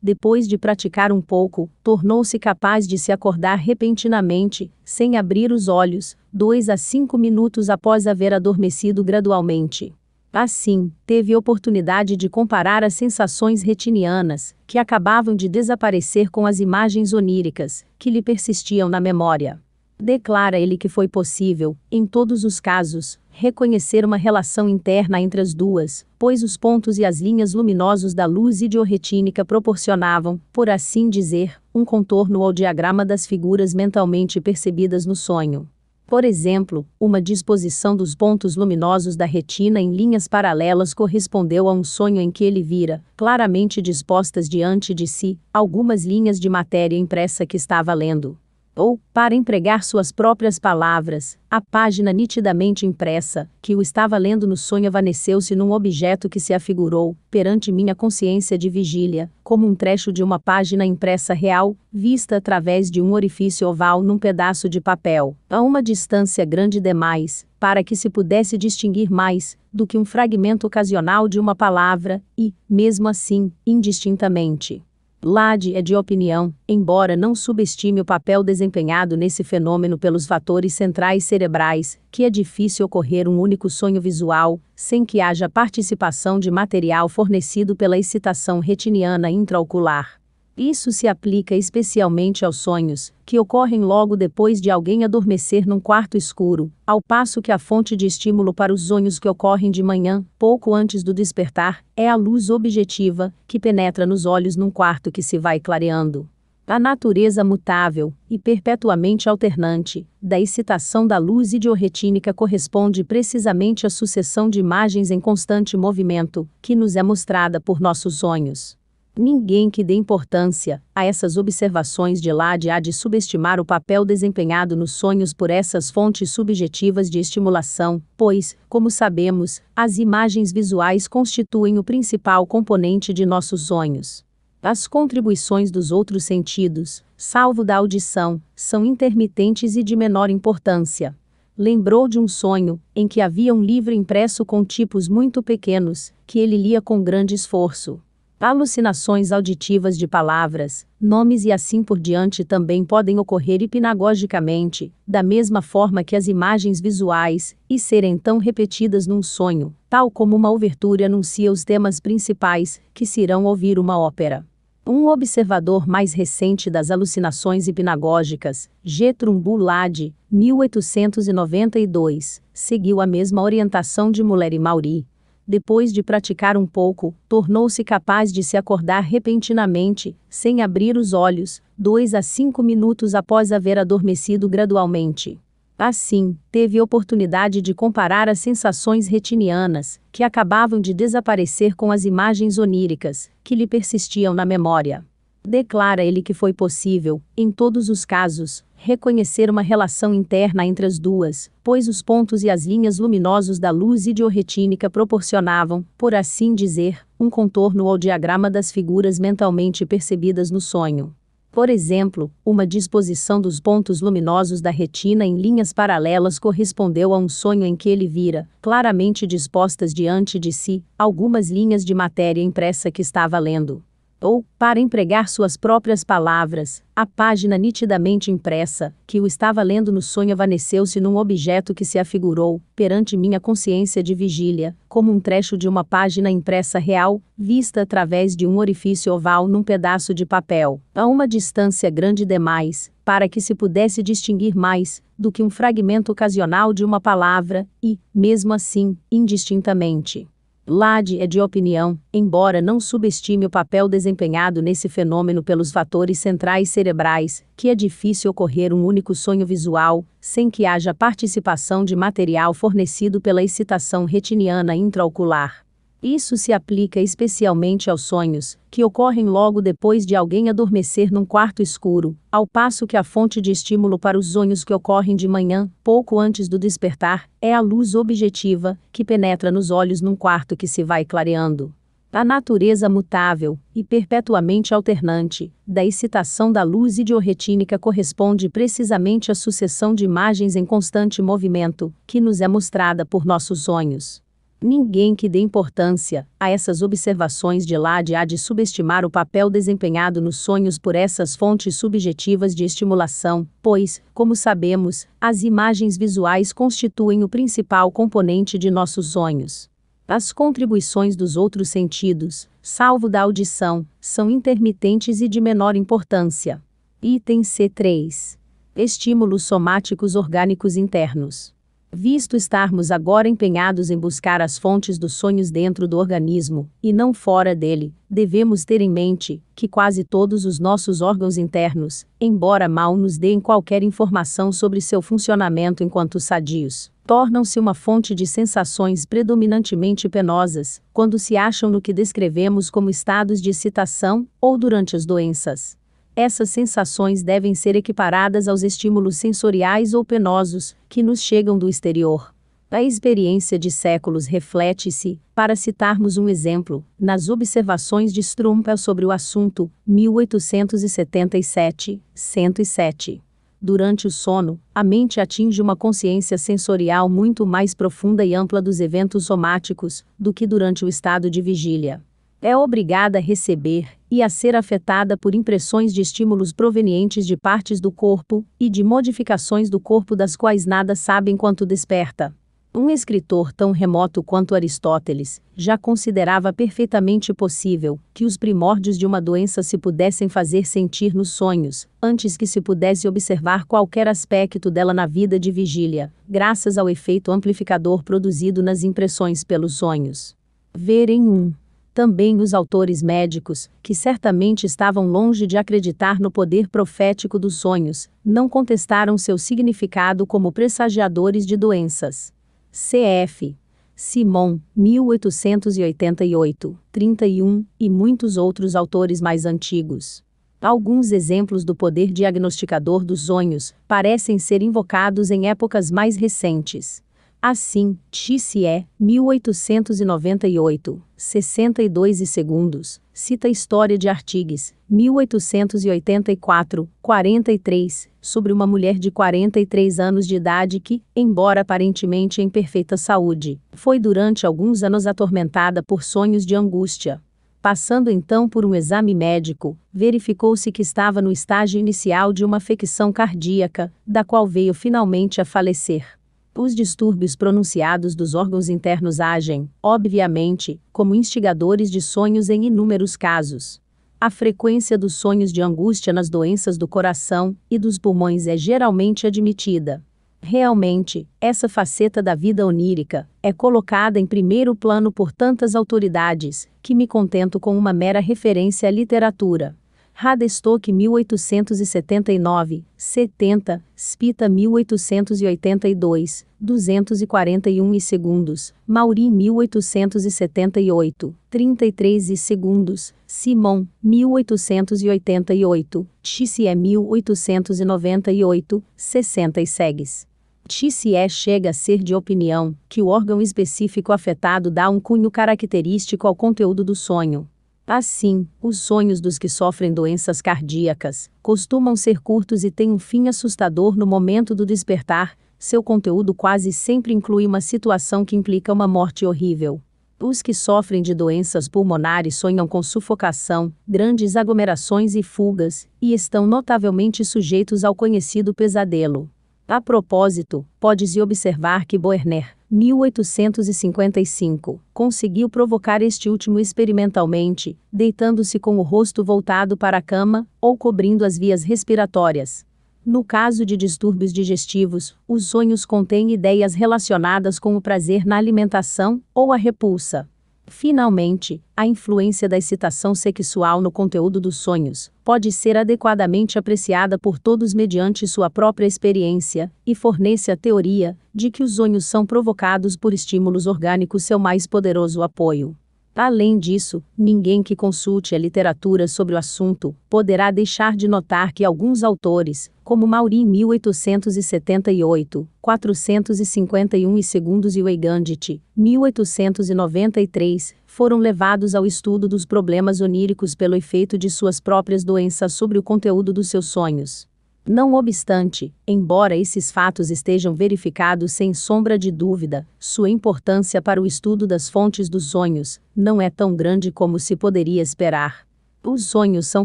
Depois de praticar um pouco, tornou-se capaz de se acordar repentinamente, sem abrir os olhos, 2 a 5 minutos após haver adormecido gradualmente. Assim, teve oportunidade de comparar as sensações retinianas, que acabavam de desaparecer com as imagens oníricas, que lhe persistiam na memória. Declara ele que foi possível, em todos os casos, reconhecer uma relação interna entre as duas, pois os pontos e as linhas luminosos da luz idioretínica proporcionavam, por assim dizer, um contorno ou diagrama das figuras mentalmente percebidas no sonho. Por exemplo, uma disposição dos pontos luminosos da retina em linhas paralelas correspondeu a um sonho em que ele vira, claramente dispostas diante de si, algumas linhas de matéria impressa que estava lendo. Ou, para empregar suas próprias palavras, a página nitidamente impressa, que o estava lendo no sonho evaneceu-se num objeto que se afigurou, perante minha consciência de vigília, como um trecho de uma página impressa real, vista através de um orifício oval num pedaço de papel, a uma distância grande demais, para que se pudesse distinguir mais, do que um fragmento ocasional de uma palavra, e, mesmo assim, indistintamente. Lade é de opinião, embora não subestime o papel desempenhado nesse fenômeno pelos fatores centrais cerebrais, que é difícil ocorrer um único sonho visual, sem que haja participação de material fornecido pela excitação retiniana intraocular. Isso se aplica especialmente aos sonhos, que ocorrem logo depois de alguém adormecer num quarto escuro, ao passo que a fonte de estímulo para os sonhos que ocorrem de manhã, pouco antes do despertar, é a luz objetiva, que penetra nos olhos num quarto que se vai clareando. A natureza mutável, e perpetuamente alternante, da excitação da luz idioretínica corresponde precisamente à sucessão de imagens em constante movimento, que nos é mostrada por nossos sonhos. Ninguém que dê importância a essas observações de Lade há de subestimar o papel desempenhado nos sonhos por essas fontes subjetivas de estimulação, pois, como sabemos, as imagens visuais constituem o principal componente de nossos sonhos. As contribuições dos outros sentidos, salvo da audição, são intermitentes e de menor importância. Lembrou de um sonho, em que havia um livro impresso com tipos muito pequenos, que ele lia com grande esforço. Alucinações auditivas de palavras, nomes e assim por diante também podem ocorrer hipnagogicamente, da mesma forma que as imagens visuais, e serem então repetidas num sonho, tal como uma ouvertura anuncia os temas principais, que se irão ouvir uma ópera. Um observador mais recente das alucinações hipnagógicas, G. Trumbull Lade, 1892, seguiu a mesma orientação de Muller e Maury. Depois de praticar um pouco, tornou-se capaz de se acordar repentinamente, sem abrir os olhos, 2 a 5 minutos após haver adormecido gradualmente. Assim, teve oportunidade de comparar as sensações retinianas, que acabavam de desaparecer com as imagens oníricas, que lhe persistiam na memória. Declara ele que foi possível, em todos os casos, reconhecer uma relação interna entre as duas, pois os pontos e as linhas luminosos da luz idioretínica proporcionavam, por assim dizer, um contorno ou diagrama das figuras mentalmente percebidas no sonho. Por exemplo, uma disposição dos pontos luminosos da retina em linhas paralelas correspondeu a um sonho em que ele vira, claramente dispostas diante de si, algumas linhas de matéria impressa que estava lendo. Ou, para empregar suas próprias palavras, a página nitidamente impressa, que o estava lendo no sonho evaneceu-se num objeto que se afigurou, perante minha consciência de vigília, como um trecho de uma página impressa real, vista através de um orifício oval num pedaço de papel, a uma distância grande demais, para que se pudesse distinguir mais, do que um fragmento ocasional de uma palavra, e, mesmo assim, indistintamente. Lade é de opinião, embora não subestime o papel desempenhado nesse fenômeno pelos fatores centrais cerebrais, que é difícil ocorrer um único sonho visual, sem que haja participação de material fornecido pela excitação retiniana intraocular. Isso se aplica especialmente aos sonhos, que ocorrem logo depois de alguém adormecer num quarto escuro, ao passo que a fonte de estímulo para os sonhos que ocorrem de manhã, pouco antes do despertar, é a luz objetiva, que penetra nos olhos num quarto que se vai clareando. A natureza mutável, e perpetuamente alternante, da excitação da luz idioretínica corresponde precisamente à sucessão de imagens em constante movimento, que nos é mostrada por nossos sonhos. Ninguém que dê importância a essas observações de Lade há de subestimar o papel desempenhado nos sonhos por essas fontes subjetivas de estimulação, pois, como sabemos, as imagens visuais constituem o principal componente de nossos sonhos. As contribuições dos outros sentidos, salvo da audição, são intermitentes e de menor importância. Item C3. Estímulos somáticos orgânicos internos. Visto estarmos agora empenhados em buscar as fontes dos sonhos dentro do organismo, e não fora dele, devemos ter em mente que quase todos os nossos órgãos internos, embora mal nos deem qualquer informação sobre seu funcionamento enquanto sadios, tornam-se uma fonte de sensações predominantemente penosas, quando se acham no que descrevemos como estados de excitação, ou durante as doenças. Essas sensações devem ser equiparadas aos estímulos sensoriais ou penosos, que nos chegam do exterior. A experiência de séculos reflete-se, para citarmos um exemplo, nas observações de Strumpel sobre o assunto, 1877, 107. Durante o sono, a mente atinge uma consciência sensorial muito mais profunda e ampla dos eventos somáticos, do que durante o estado de vigília. É obrigada a receber, e a ser afetada por impressões de estímulos provenientes de partes do corpo, e de modificações do corpo das quais nada sabe enquanto desperta. Um escritor tão remoto quanto Aristóteles, já considerava perfeitamente possível que os primórdios de uma doença se pudessem fazer sentir nos sonhos, antes que se pudesse observar qualquer aspecto dela na vida de vigília, graças ao efeito amplificador produzido nas impressões pelos sonhos. Ver em 1. Também os autores médicos, que certamente estavam longe de acreditar no poder profético dos sonhos, não contestaram seu significado como pressagiadores de doenças. Cf. Simon, 1888, 31, e muitos outros autores mais antigos. Alguns exemplos do poder diagnosticador dos sonhos parecem ser invocados em épocas mais recentes. Assim, Tissier, 1898, 62 e segundos, cita a história de Artigues, 1884, 43, sobre uma mulher de 43 anos de idade que, embora aparentemente em perfeita saúde, foi durante alguns anos atormentada por sonhos de angústia. Passando então por um exame médico, verificou-se que estava no estágio inicial de uma afecção cardíaca, da qual veio finalmente a falecer. Os distúrbios pronunciados dos órgãos internos agem, obviamente, como instigadores de sonhos em inúmeros casos. A frequência dos sonhos de angústia nas doenças do coração e dos pulmões é geralmente admitida. Realmente, essa faceta da vida onírica é colocada em primeiro plano por tantas autoridades, que me contento com uma mera referência à literatura. Radestock 1879, 70, Spita 1882, 241 e segundos, Mauri 1878, 33 e segundos, Simon, 1888, Tissier 1898, 60 e segues. Tissier chega a ser de opinião que o órgão específico afetado dá um cunho característico ao conteúdo do sonho. Assim, os sonhos dos que sofrem doenças cardíacas costumam ser curtos e têm um fim assustador no momento do despertar. Seu conteúdo quase sempre inclui uma situação que implica uma morte horrível. Os que sofrem de doenças pulmonares sonham com sufocação, grandes aglomerações e fugas, e estão notavelmente sujeitos ao conhecido pesadelo. A propósito, pode-se observar que Boerner, 1855, conseguiu provocar este último experimentalmente, deitando-se com o rosto voltado para a cama, ou cobrindo as vias respiratórias. No caso de distúrbios digestivos, os sonhos contêm ideias relacionadas com o prazer na alimentação, ou a repulsa. Finalmente, a influência da excitação sexual no conteúdo dos sonhos pode ser adequadamente apreciada por todos mediante sua própria experiência, e fornece a teoria de que os sonhos são provocados por estímulos orgânicos, seu mais poderoso apoio. Além disso, ninguém que consulte a literatura sobre o assunto poderá deixar de notar que alguns autores, como Mauri 1878, 451 e segundos e Weigandit, 1893, foram levados ao estudo dos problemas oníricos pelo efeito de suas próprias doenças sobre o conteúdo dos seus sonhos. Não obstante, embora esses fatos estejam verificados sem sombra de dúvida, sua importância para o estudo das fontes dos sonhos não é tão grande como se poderia esperar. Os sonhos são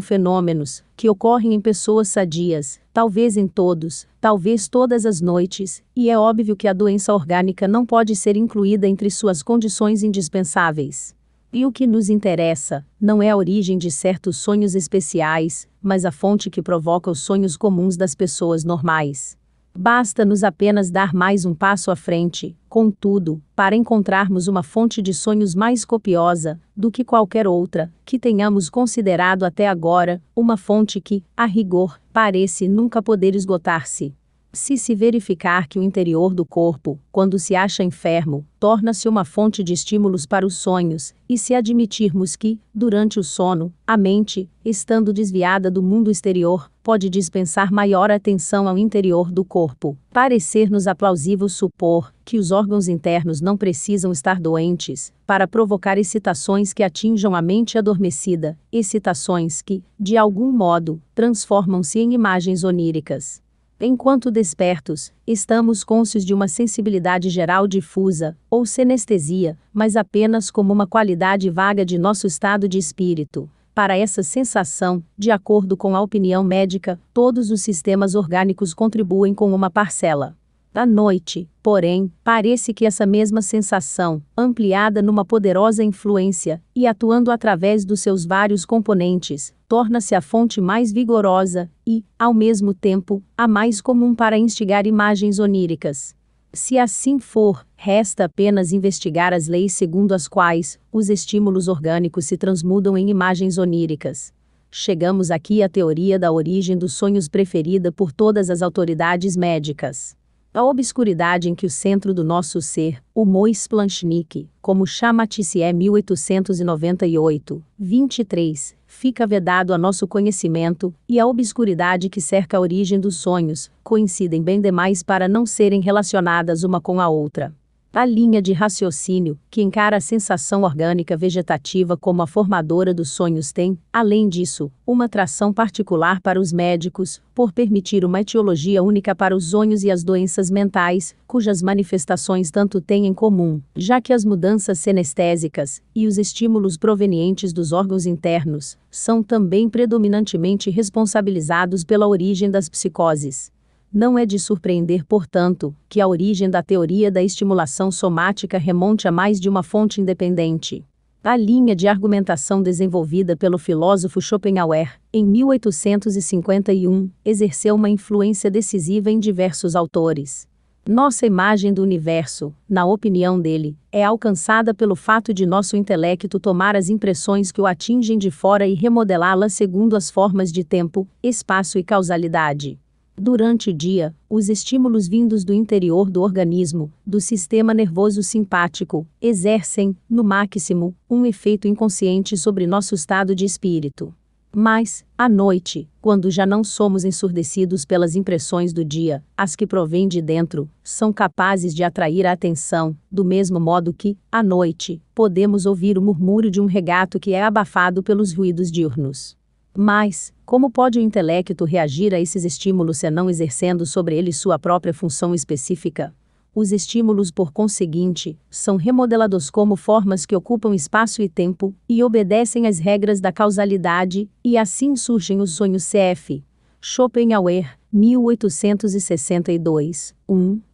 fenômenos que ocorrem em pessoas sadias, talvez em todos, talvez todas as noites, e é óbvio que a doença orgânica não pode ser incluída entre suas condições indispensáveis. E o que nos interessa não é a origem de certos sonhos especiais, mas a fonte que provoca os sonhos comuns das pessoas normais. Basta-nos apenas dar mais um passo à frente, contudo, para encontrarmos uma fonte de sonhos mais copiosa do que qualquer outra que tenhamos considerado até agora, uma fonte que, a rigor, parece nunca poder esgotar-se. Se verificar que o interior do corpo, quando se acha enfermo, torna-se uma fonte de estímulos para os sonhos, e se admitirmos que, durante o sono, a mente, estando desviada do mundo exterior, pode dispensar maior atenção ao interior do corpo, parecer-nos plausível supor que os órgãos internos não precisam estar doentes para provocar excitações que atinjam a mente adormecida, excitações que, de algum modo, transformam-se em imagens oníricas. Enquanto despertos, estamos cônscios de uma sensibilidade geral difusa, ou sinestesia, mas apenas como uma qualidade vaga de nosso estado de espírito. Para essa sensação, de acordo com a opinião médica, todos os sistemas orgânicos contribuem com uma parcela. À noite, porém, parece que essa mesma sensação, ampliada numa poderosa influência, e atuando através dos seus vários componentes, torna-se a fonte mais vigorosa e, ao mesmo tempo, a mais comum para instigar imagens oníricas. Se assim for, resta apenas investigar as leis segundo as quais os estímulos orgânicos se transmudam em imagens oníricas. Chegamos aqui à teoria da origem dos sonhos preferida por todas as autoridades médicas. A obscuridade em que o centro do nosso ser, o Mois Planchnik, como chama Tissier 1898, 23, fica vedado a nosso conhecimento, e a obscuridade que cerca a origem dos sonhos, coincidem bem demais para não serem relacionadas uma com a outra. A linha de raciocínio, que encara a sensação orgânica vegetativa como a formadora dos sonhos tem, além disso, uma atração particular para os médicos, por permitir uma etiologia única para os sonhos e as doenças mentais, cujas manifestações tanto têm em comum, já que as mudanças sinestésicas e os estímulos provenientes dos órgãos internos são também predominantemente responsabilizados pela origem das psicoses. Não é de surpreender, portanto, que a origem da teoria da estimulação somática remonte a mais de uma fonte independente. A linha de argumentação desenvolvida pelo filósofo Schopenhauer, em 1851, exerceu uma influência decisiva em diversos autores. Nossa imagem do universo, na opinião dele, é alcançada pelo fato de nosso intelecto tomar as impressões que o atingem de fora e remodelá-las segundo as formas de tempo, espaço e causalidade. Durante o dia, os estímulos vindos do interior do organismo, do sistema nervoso simpático, exercem, no máximo, um efeito inconsciente sobre nosso estado de espírito. Mas, à noite, quando já não somos ensurdecidos pelas impressões do dia, as que provêm de dentro, são capazes de atrair a atenção, do mesmo modo que, à noite, podemos ouvir o murmúrio de um regato que é abafado pelos ruídos diurnos. Mas, como pode o intelecto reagir a esses estímulos senão exercendo sobre ele sua própria função específica? Os estímulos, por conseguinte, são remodelados como formas que ocupam espaço e tempo, e obedecem às regras da causalidade, e assim surgem os sonhos cf. Schopenhauer, 1862,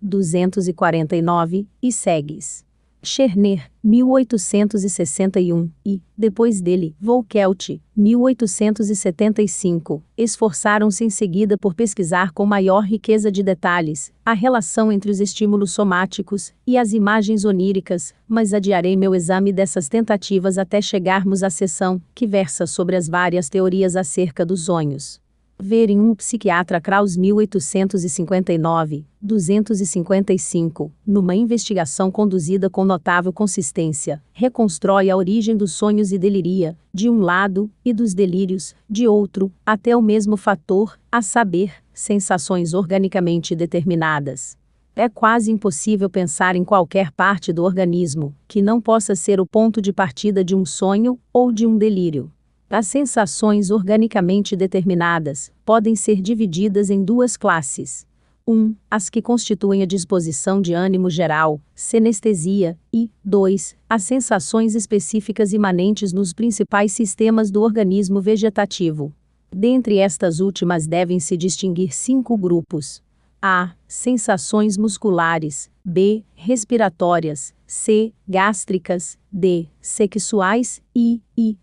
249, e segues. Scherner, 1861, e, depois dele, Volkelt, 1875, esforçaram-se em seguida por pesquisar com maior riqueza de detalhes a relação entre os estímulos somáticos e as imagens oníricas, mas adiarei meu exame dessas tentativas até chegarmos à seção que versa sobre as várias teorias acerca dos sonhos. Ver em um psiquiatra Krauss 1859, 255, numa investigação conduzida com notável consistência, reconstrói a origem dos sonhos e deliria, de um lado, e dos delírios, de outro, até o mesmo fator, a saber, sensações organicamente determinadas. É quase impossível pensar em qualquer parte do organismo que não possa ser o ponto de partida de um sonho ou de um delírio. As sensações organicamente determinadas podem ser divididas em duas classes. 1. As que constituem a disposição de ânimo geral, sinestesia, e 2. As sensações específicas imanentes nos principais sistemas do organismo vegetativo. Dentre estas últimas devem-se distinguir 5 grupos. A. Sensações musculares. B. Respiratórias. C. Gástricas. D. Sexuais. E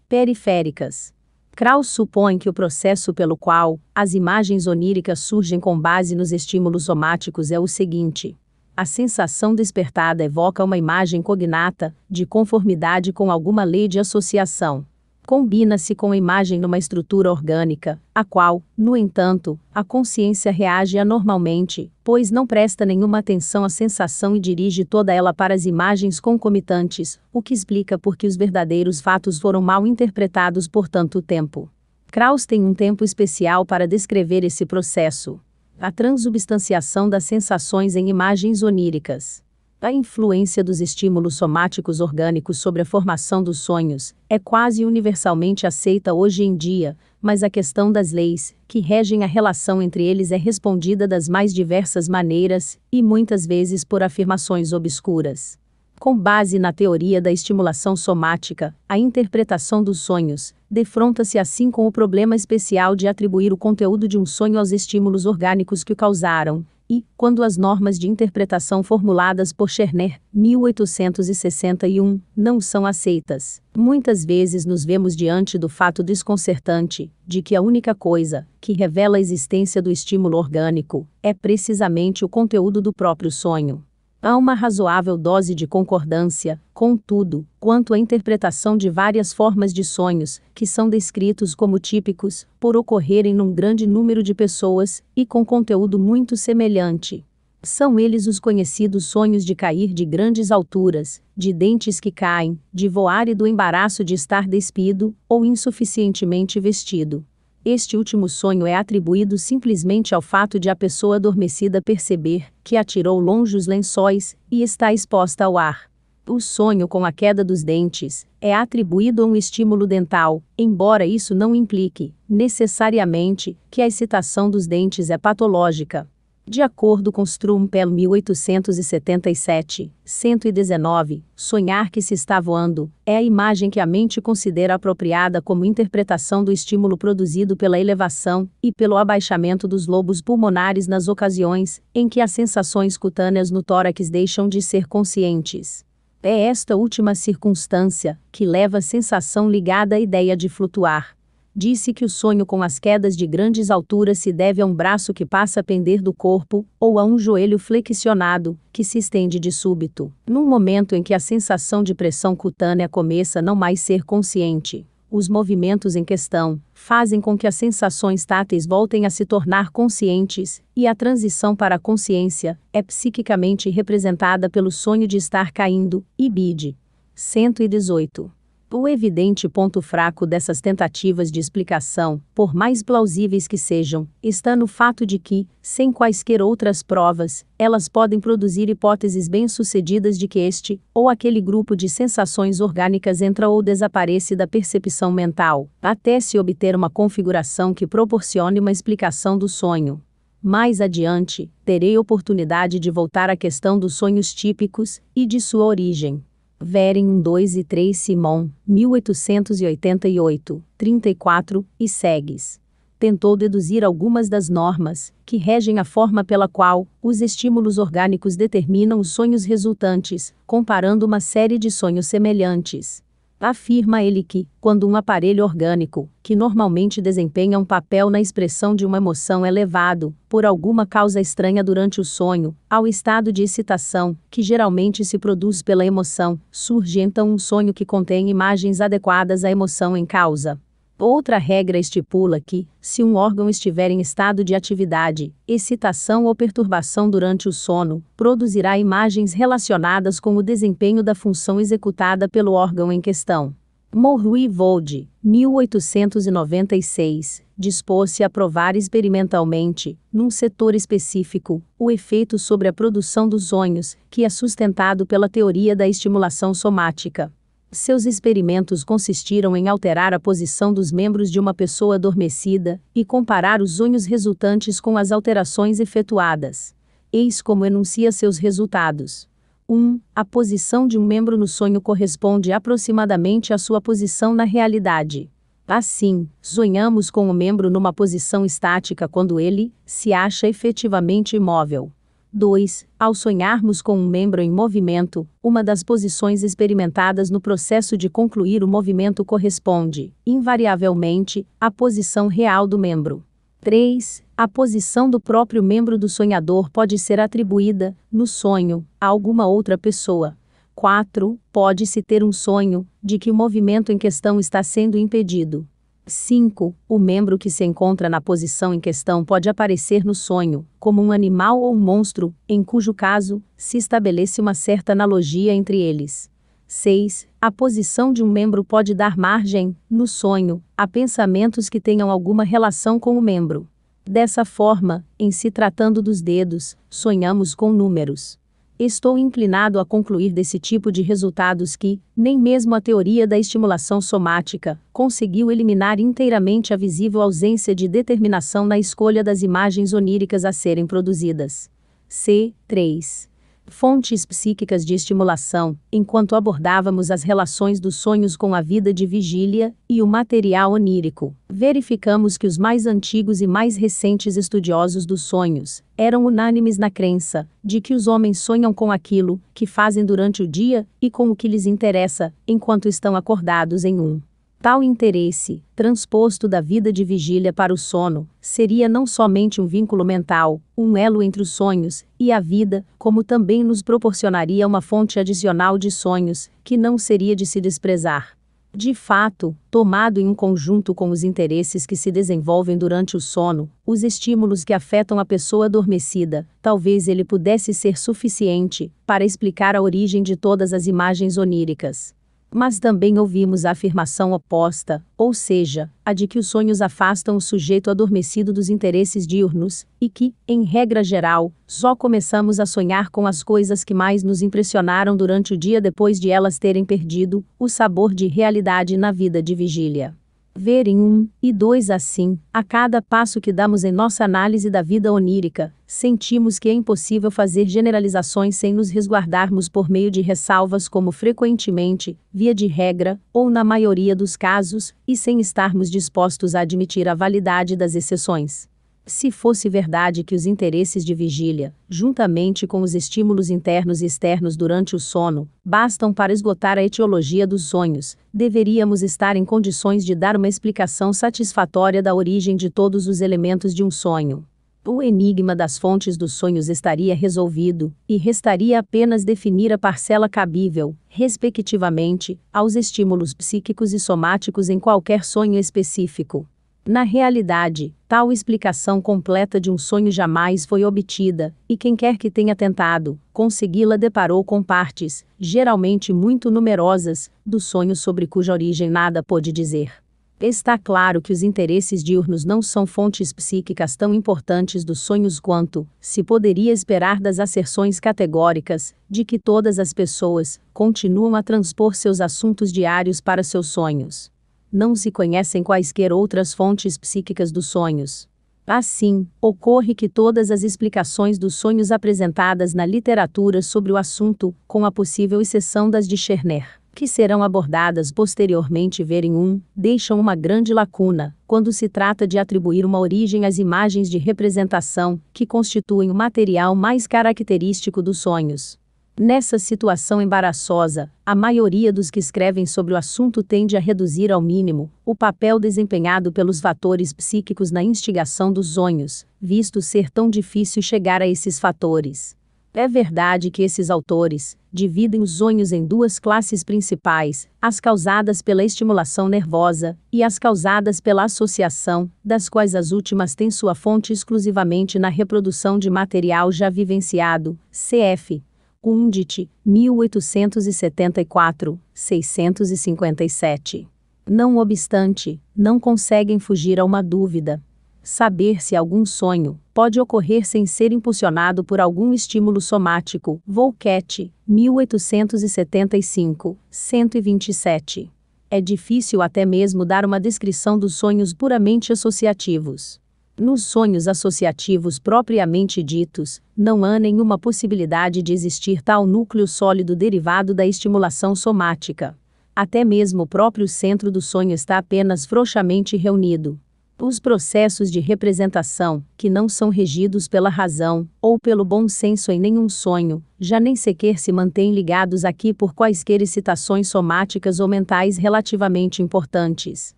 periféricas. Krauss supõe que o processo pelo qual as imagens oníricas surgem com base nos estímulos somáticos é o seguinte: a sensação despertada evoca uma imagem cognata, de conformidade com alguma lei de associação. Combina-se com a imagem numa estrutura orgânica, a qual, no entanto, a consciência reage anormalmente, pois não presta nenhuma atenção à sensação e dirige toda ela para as imagens concomitantes, o que explica por que os verdadeiros fatos foram mal interpretados por tanto tempo. Krauss tem um tempo especial para descrever esse processo: a transubstanciação das sensações em imagens oníricas. A influência dos estímulos somáticos orgânicos sobre a formação dos sonhos é quase universalmente aceita hoje em dia, mas a questão das leis que regem a relação entre eles é respondida das mais diversas maneiras, e muitas vezes por afirmações obscuras. Com base na teoria da estimulação somática, a interpretação dos sonhos defronta-se assim com o problema especial de atribuir o conteúdo de um sonho aos estímulos orgânicos que o causaram. E, quando as normas de interpretação formuladas por Scherner, 1861, não são aceitas, muitas vezes nos vemos diante do fato desconcertante de que a única coisa que revela a existência do estímulo orgânico é precisamente o conteúdo do próprio sonho. Há uma razoável dose de concordância, contudo, quanto à interpretação de várias formas de sonhos, que são descritos como típicos, por ocorrerem num grande número de pessoas, e com conteúdo muito semelhante. São eles os conhecidos sonhos de cair de grandes alturas, de dentes que caem, de voar e do embaraço de estar despido, ou insuficientemente vestido. Este último sonho é atribuído simplesmente ao fato de a pessoa adormecida perceber que atirou longe os lençóis e está exposta ao ar. O sonho com a queda dos dentes é atribuído a um estímulo dental, embora isso não implique, necessariamente, que a excitação dos dentes é patológica. De acordo com Strumpel 1877, 119, sonhar que se está voando é a imagem que a mente considera apropriada como interpretação do estímulo produzido pela elevação e pelo abaixamento dos lobos pulmonares nas ocasiões em que as sensações cutâneas no tórax deixam de ser conscientes. É esta última circunstância que leva a sensação ligada à ideia de flutuar. Disse que o sonho com as quedas de grandes alturas se deve a um braço que passa a pender do corpo, ou a um joelho flexionado, que se estende de súbito, num momento em que a sensação de pressão cutânea começa a não mais ser consciente. Os movimentos em questão fazem com que as sensações táteis voltem a se tornar conscientes, e a transição para a consciência é psiquicamente representada pelo sonho de estar caindo, ibid. 118. O evidente ponto fraco dessas tentativas de explicação, por mais plausíveis que sejam, está no fato de que, sem quaisquer outras provas, elas podem produzir hipóteses bem-sucedidas de que este ou aquele grupo de sensações orgânicas entra ou desaparece da percepção mental, até se obter uma configuração que proporcione uma explicação do sonho. Mais adiante, terei oportunidade de voltar à questão dos sonhos típicos e de sua origem. Veren 1, 2 e 3 Simon, 1888, 34, e segues. Tentou deduzir algumas das normas que regem a forma pela qual os estímulos orgânicos determinam os sonhos resultantes, comparando uma série de sonhos semelhantes. Afirma ele que, quando um aparelho orgânico, que normalmente desempenha um papel na expressão de uma emoção é levado, por alguma causa estranha durante o sonho, ao estado de excitação, que geralmente se produz pela emoção, surge então um sonho que contém imagens adequadas à emoção em causa. Outra regra estipula que, se um órgão estiver em estado de atividade, excitação ou perturbação durante o sono, produzirá imagens relacionadas com o desempenho da função executada pelo órgão em questão. Morrui Vold, 1896, dispôs-se a provar experimentalmente, num setor específico, o efeito sobre a produção dos sonhos, que é sustentado pela teoria da estimulação somática. Seus experimentos consistiram em alterar a posição dos membros de uma pessoa adormecida e comparar os sonhos resultantes com as alterações efetuadas. Eis como enuncia seus resultados. 1. A posição de um membro no sonho corresponde aproximadamente à sua posição na realidade. Assim, sonhamos com o membro numa posição estática quando ele se acha efetivamente imóvel. 2. Ao sonharmos com um membro em movimento, uma das posições experimentadas no processo de concluir o movimento corresponde, invariavelmente, à posição real do membro. 3. A posição do próprio membro do sonhador pode ser atribuída, no sonho, a alguma outra pessoa. 4. Pode-se ter um sonho de que o movimento em questão está sendo impedido. 5. O membro que se encontra na posição em questão pode aparecer no sonho, como um animal ou um monstro, em cujo caso, se estabelece uma certa analogia entre eles. 6. A posição de um membro pode dar margem, no sonho, a pensamentos que tenham alguma relação com o membro. Dessa forma, em se tratando dos dedos, sonhamos com números. Estou inclinado a concluir desse tipo de resultados que, nem mesmo a teoria da estimulação somática, conseguiu eliminar inteiramente a visível ausência de determinação na escolha das imagens oníricas a serem produzidas. C3. Fontes psíquicas de estimulação, enquanto abordávamos as relações dos sonhos com a vida de vigília e o material onírico, verificamos que os mais antigos e mais recentes estudiosos dos sonhos eram unânimes na crença de que os homens sonham com aquilo que fazem durante o dia e com o que lhes interessa enquanto estão acordados em um. Tal interesse, transposto da vida de vigília para o sono, seria não somente um vínculo mental, um elo entre os sonhos e a vida, como também nos proporcionaria uma fonte adicional de sonhos, que não seria de se desprezar. De fato, tomado em um conjunto com os interesses que se desenvolvem durante o sono, os estímulos que afetam a pessoa adormecida, talvez ele pudesse ser suficiente para explicar a origem de todas as imagens oníricas. Mas também ouvimos a afirmação oposta, ou seja, a de que os sonhos afastam o sujeito adormecido dos interesses diurnos, e que, em regra geral, só começamos a sonhar com as coisas que mais nos impressionaram durante o dia depois de elas terem perdido o sabor de realidade na vida de vigília. Ver em 1 e 2 assim, a cada passo que damos em nossa análise da vida onírica, sentimos que é impossível fazer generalizações sem nos resguardarmos por meio de ressalvas como frequentemente, via de regra, ou na maioria dos casos, e sem estarmos dispostos a admitir a validade das exceções. Se fosse verdade que os interesses de vigília, juntamente com os estímulos internos e externos durante o sono, bastam para esgotar a etiologia dos sonhos, deveríamos estar em condições de dar uma explicação satisfatória da origem de todos os elementos de um sonho. O enigma das fontes dos sonhos estaria resolvido, e restaria apenas definir a parcela cabível, respectivamente, aos estímulos psíquicos e somáticos em qualquer sonho específico. Na realidade, tal explicação completa de um sonho jamais foi obtida, e quem quer que tenha tentado consegui-la deparou com partes, geralmente muito numerosas, do sonho sobre cuja origem nada pôde dizer. Está claro que os interesses diurnos não são fontes psíquicas tão importantes dos sonhos quanto se poderia esperar das asserções categóricas de que todas as pessoas continuam a transpor seus assuntos diários para seus sonhos. Não se conhecem quaisquer outras fontes psíquicas dos sonhos. Assim, ocorre que todas as explicações dos sonhos apresentadas na literatura sobre o assunto, com a possível exceção das de Scherner, que serão abordadas posteriormente verem deixam uma grande lacuna, quando se trata de atribuir uma origem às imagens de representação, que constituem o material mais característico dos sonhos. Nessa situação embaraçosa, a maioria dos que escrevem sobre o assunto tende a reduzir ao mínimo o papel desempenhado pelos fatores psíquicos na instigação dos sonhos, visto ser tão difícil chegar a esses fatores. É verdade que esses autores dividem os sonhos em duas classes principais, as causadas pela estimulação nervosa e as causadas pela associação, das quais as últimas têm sua fonte exclusivamente na reprodução de material já vivenciado, cf. Undit, 1874, 657. Não obstante, não conseguem fugir a uma dúvida. Saber se algum sonho pode ocorrer sem ser impulsionado por algum estímulo somático. Volquet, 1875, 127. É difícil até mesmo dar uma descrição dos sonhos puramente associativos. Nos sonhos associativos propriamente ditos, não há nenhuma possibilidade de existir tal núcleo sólido derivado da estimulação somática. Até mesmo o próprio centro do sonho está apenas frouxamente reunido. Os processos de representação, que não são regidos pela razão, ou pelo bom senso em nenhum sonho, já nem sequer se mantêm ligados aqui por quaisquer excitações somáticas ou mentais relativamente importantes,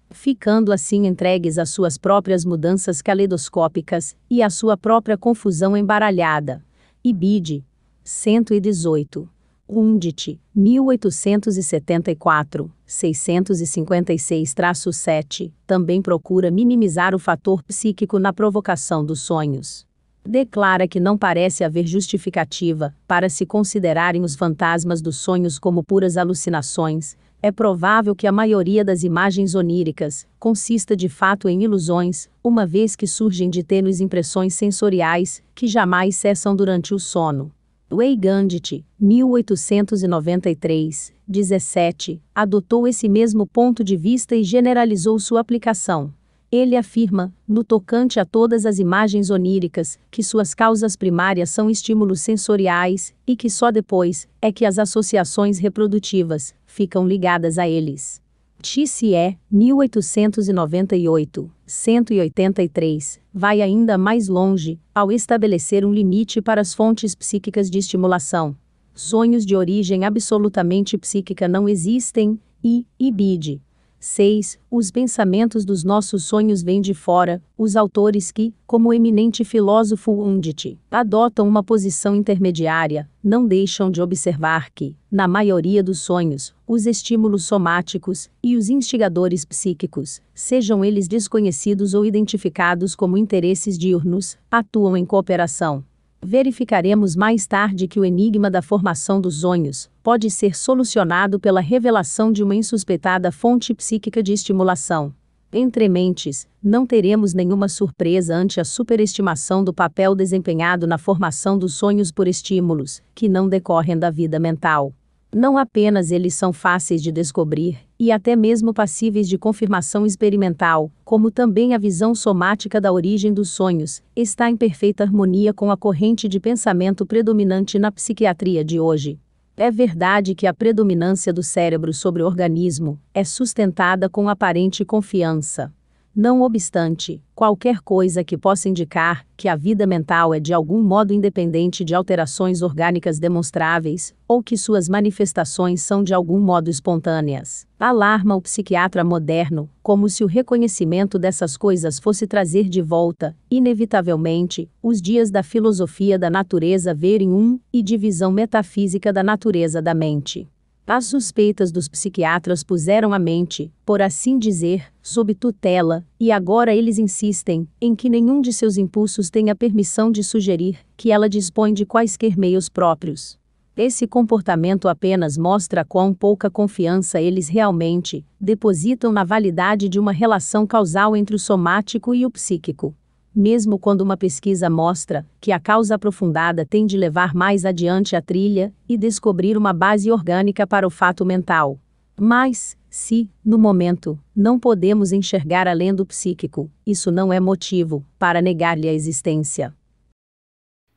ficando assim entregues às suas próprias mudanças caleidoscópicas, e à sua própria confusão embaralhada. Ibid. 118. Undit, 1874, 656-7, também procura minimizar o fator psíquico na provocação dos sonhos. Declara que não parece haver justificativa para se considerarem os fantasmas dos sonhos como puras alucinações. É provável que a maioria das imagens oníricas consista de fato em ilusões, uma vez que surgem de tênues impressões sensoriais que jamais cessam durante o sono. Weygandit, 1893, 17, adotou esse mesmo ponto de vista e generalizou sua aplicação. Ele afirma, no tocante a todas as imagens oníricas, que suas causas primárias são estímulos sensoriais, e que só depois é que as associações reprodutivas ficam ligadas a eles. TCE, 1898, 183, vai ainda mais longe, ao estabelecer um limite para as fontes psíquicas de estimulação. Sonhos de origem absolutamente psíquica não existem, e, Ibid. 6. Os pensamentos dos nossos sonhos vêm de fora. Os autores que, como o eminente filósofo Undit, adotam uma posição intermediária, não deixam de observar que, na maioria dos sonhos, os estímulos somáticos e os instigadores psíquicos, sejam eles desconhecidos ou identificados como interesses diurnos, atuam em cooperação. Verificaremos mais tarde que o enigma da formação dos sonhos pode ser solucionado pela revelação de uma insuspeitada fonte psíquica de estimulação. Entre mentes, não teremos nenhuma surpresa ante a superestimação do papel desempenhado na formação dos sonhos por estímulos, que não decorrem da vida mental. Não apenas eles são fáceis de descobrir, e até mesmo passíveis de confirmação experimental, como também a visão somática da origem dos sonhos, está em perfeita harmonia com a corrente de pensamento predominante na psiquiatria de hoje. É verdade que a predominância do cérebro sobre o organismo é sustentada com aparente confiança. Não obstante, qualquer coisa que possa indicar que a vida mental é de algum modo independente de alterações orgânicas demonstráveis, ou que suas manifestações são de algum modo espontâneas, alarma o psiquiatra moderno, como se o reconhecimento dessas coisas fosse trazer de volta, inevitavelmente, os dias da filosofia da natureza verem e divisão metafísica da natureza da mente. As suspeitas dos psiquiatras puseram a mente, por assim dizer, sob tutela, e agora eles insistem em que nenhum de seus impulsos tenha permissão de sugerir que ela dispõe de quaisquer meios próprios. Esse comportamento apenas mostra quão pouca confiança eles realmente depositam na validade de uma relação causal entre o somático e o psíquico. Mesmo quando uma pesquisa mostra que a causa aprofundada tem de levar mais adiante a trilha e descobrir uma base orgânica para o fato mental. Mas, se, no momento, não podemos enxergar além do psíquico, isso não é motivo para negar-lhe a existência.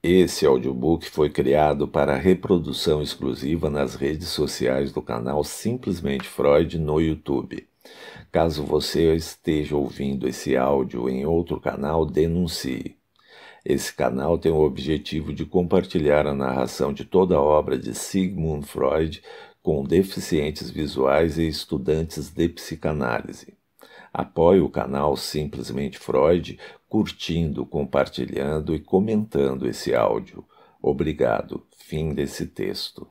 Esse audiobook foi criado para reprodução exclusiva nas redes sociais do canal Simplesmente Freud no YouTube. Caso você esteja ouvindo esse áudio em outro canal, denuncie. Esse canal tem o objetivo de compartilhar a narração de toda a obra de Sigmund Freud com deficientes visuais e estudantes de psicanálise. Apoie o canal Simplesmente Freud curtindo, compartilhando e comentando esse áudio. Obrigado. Fim desse texto.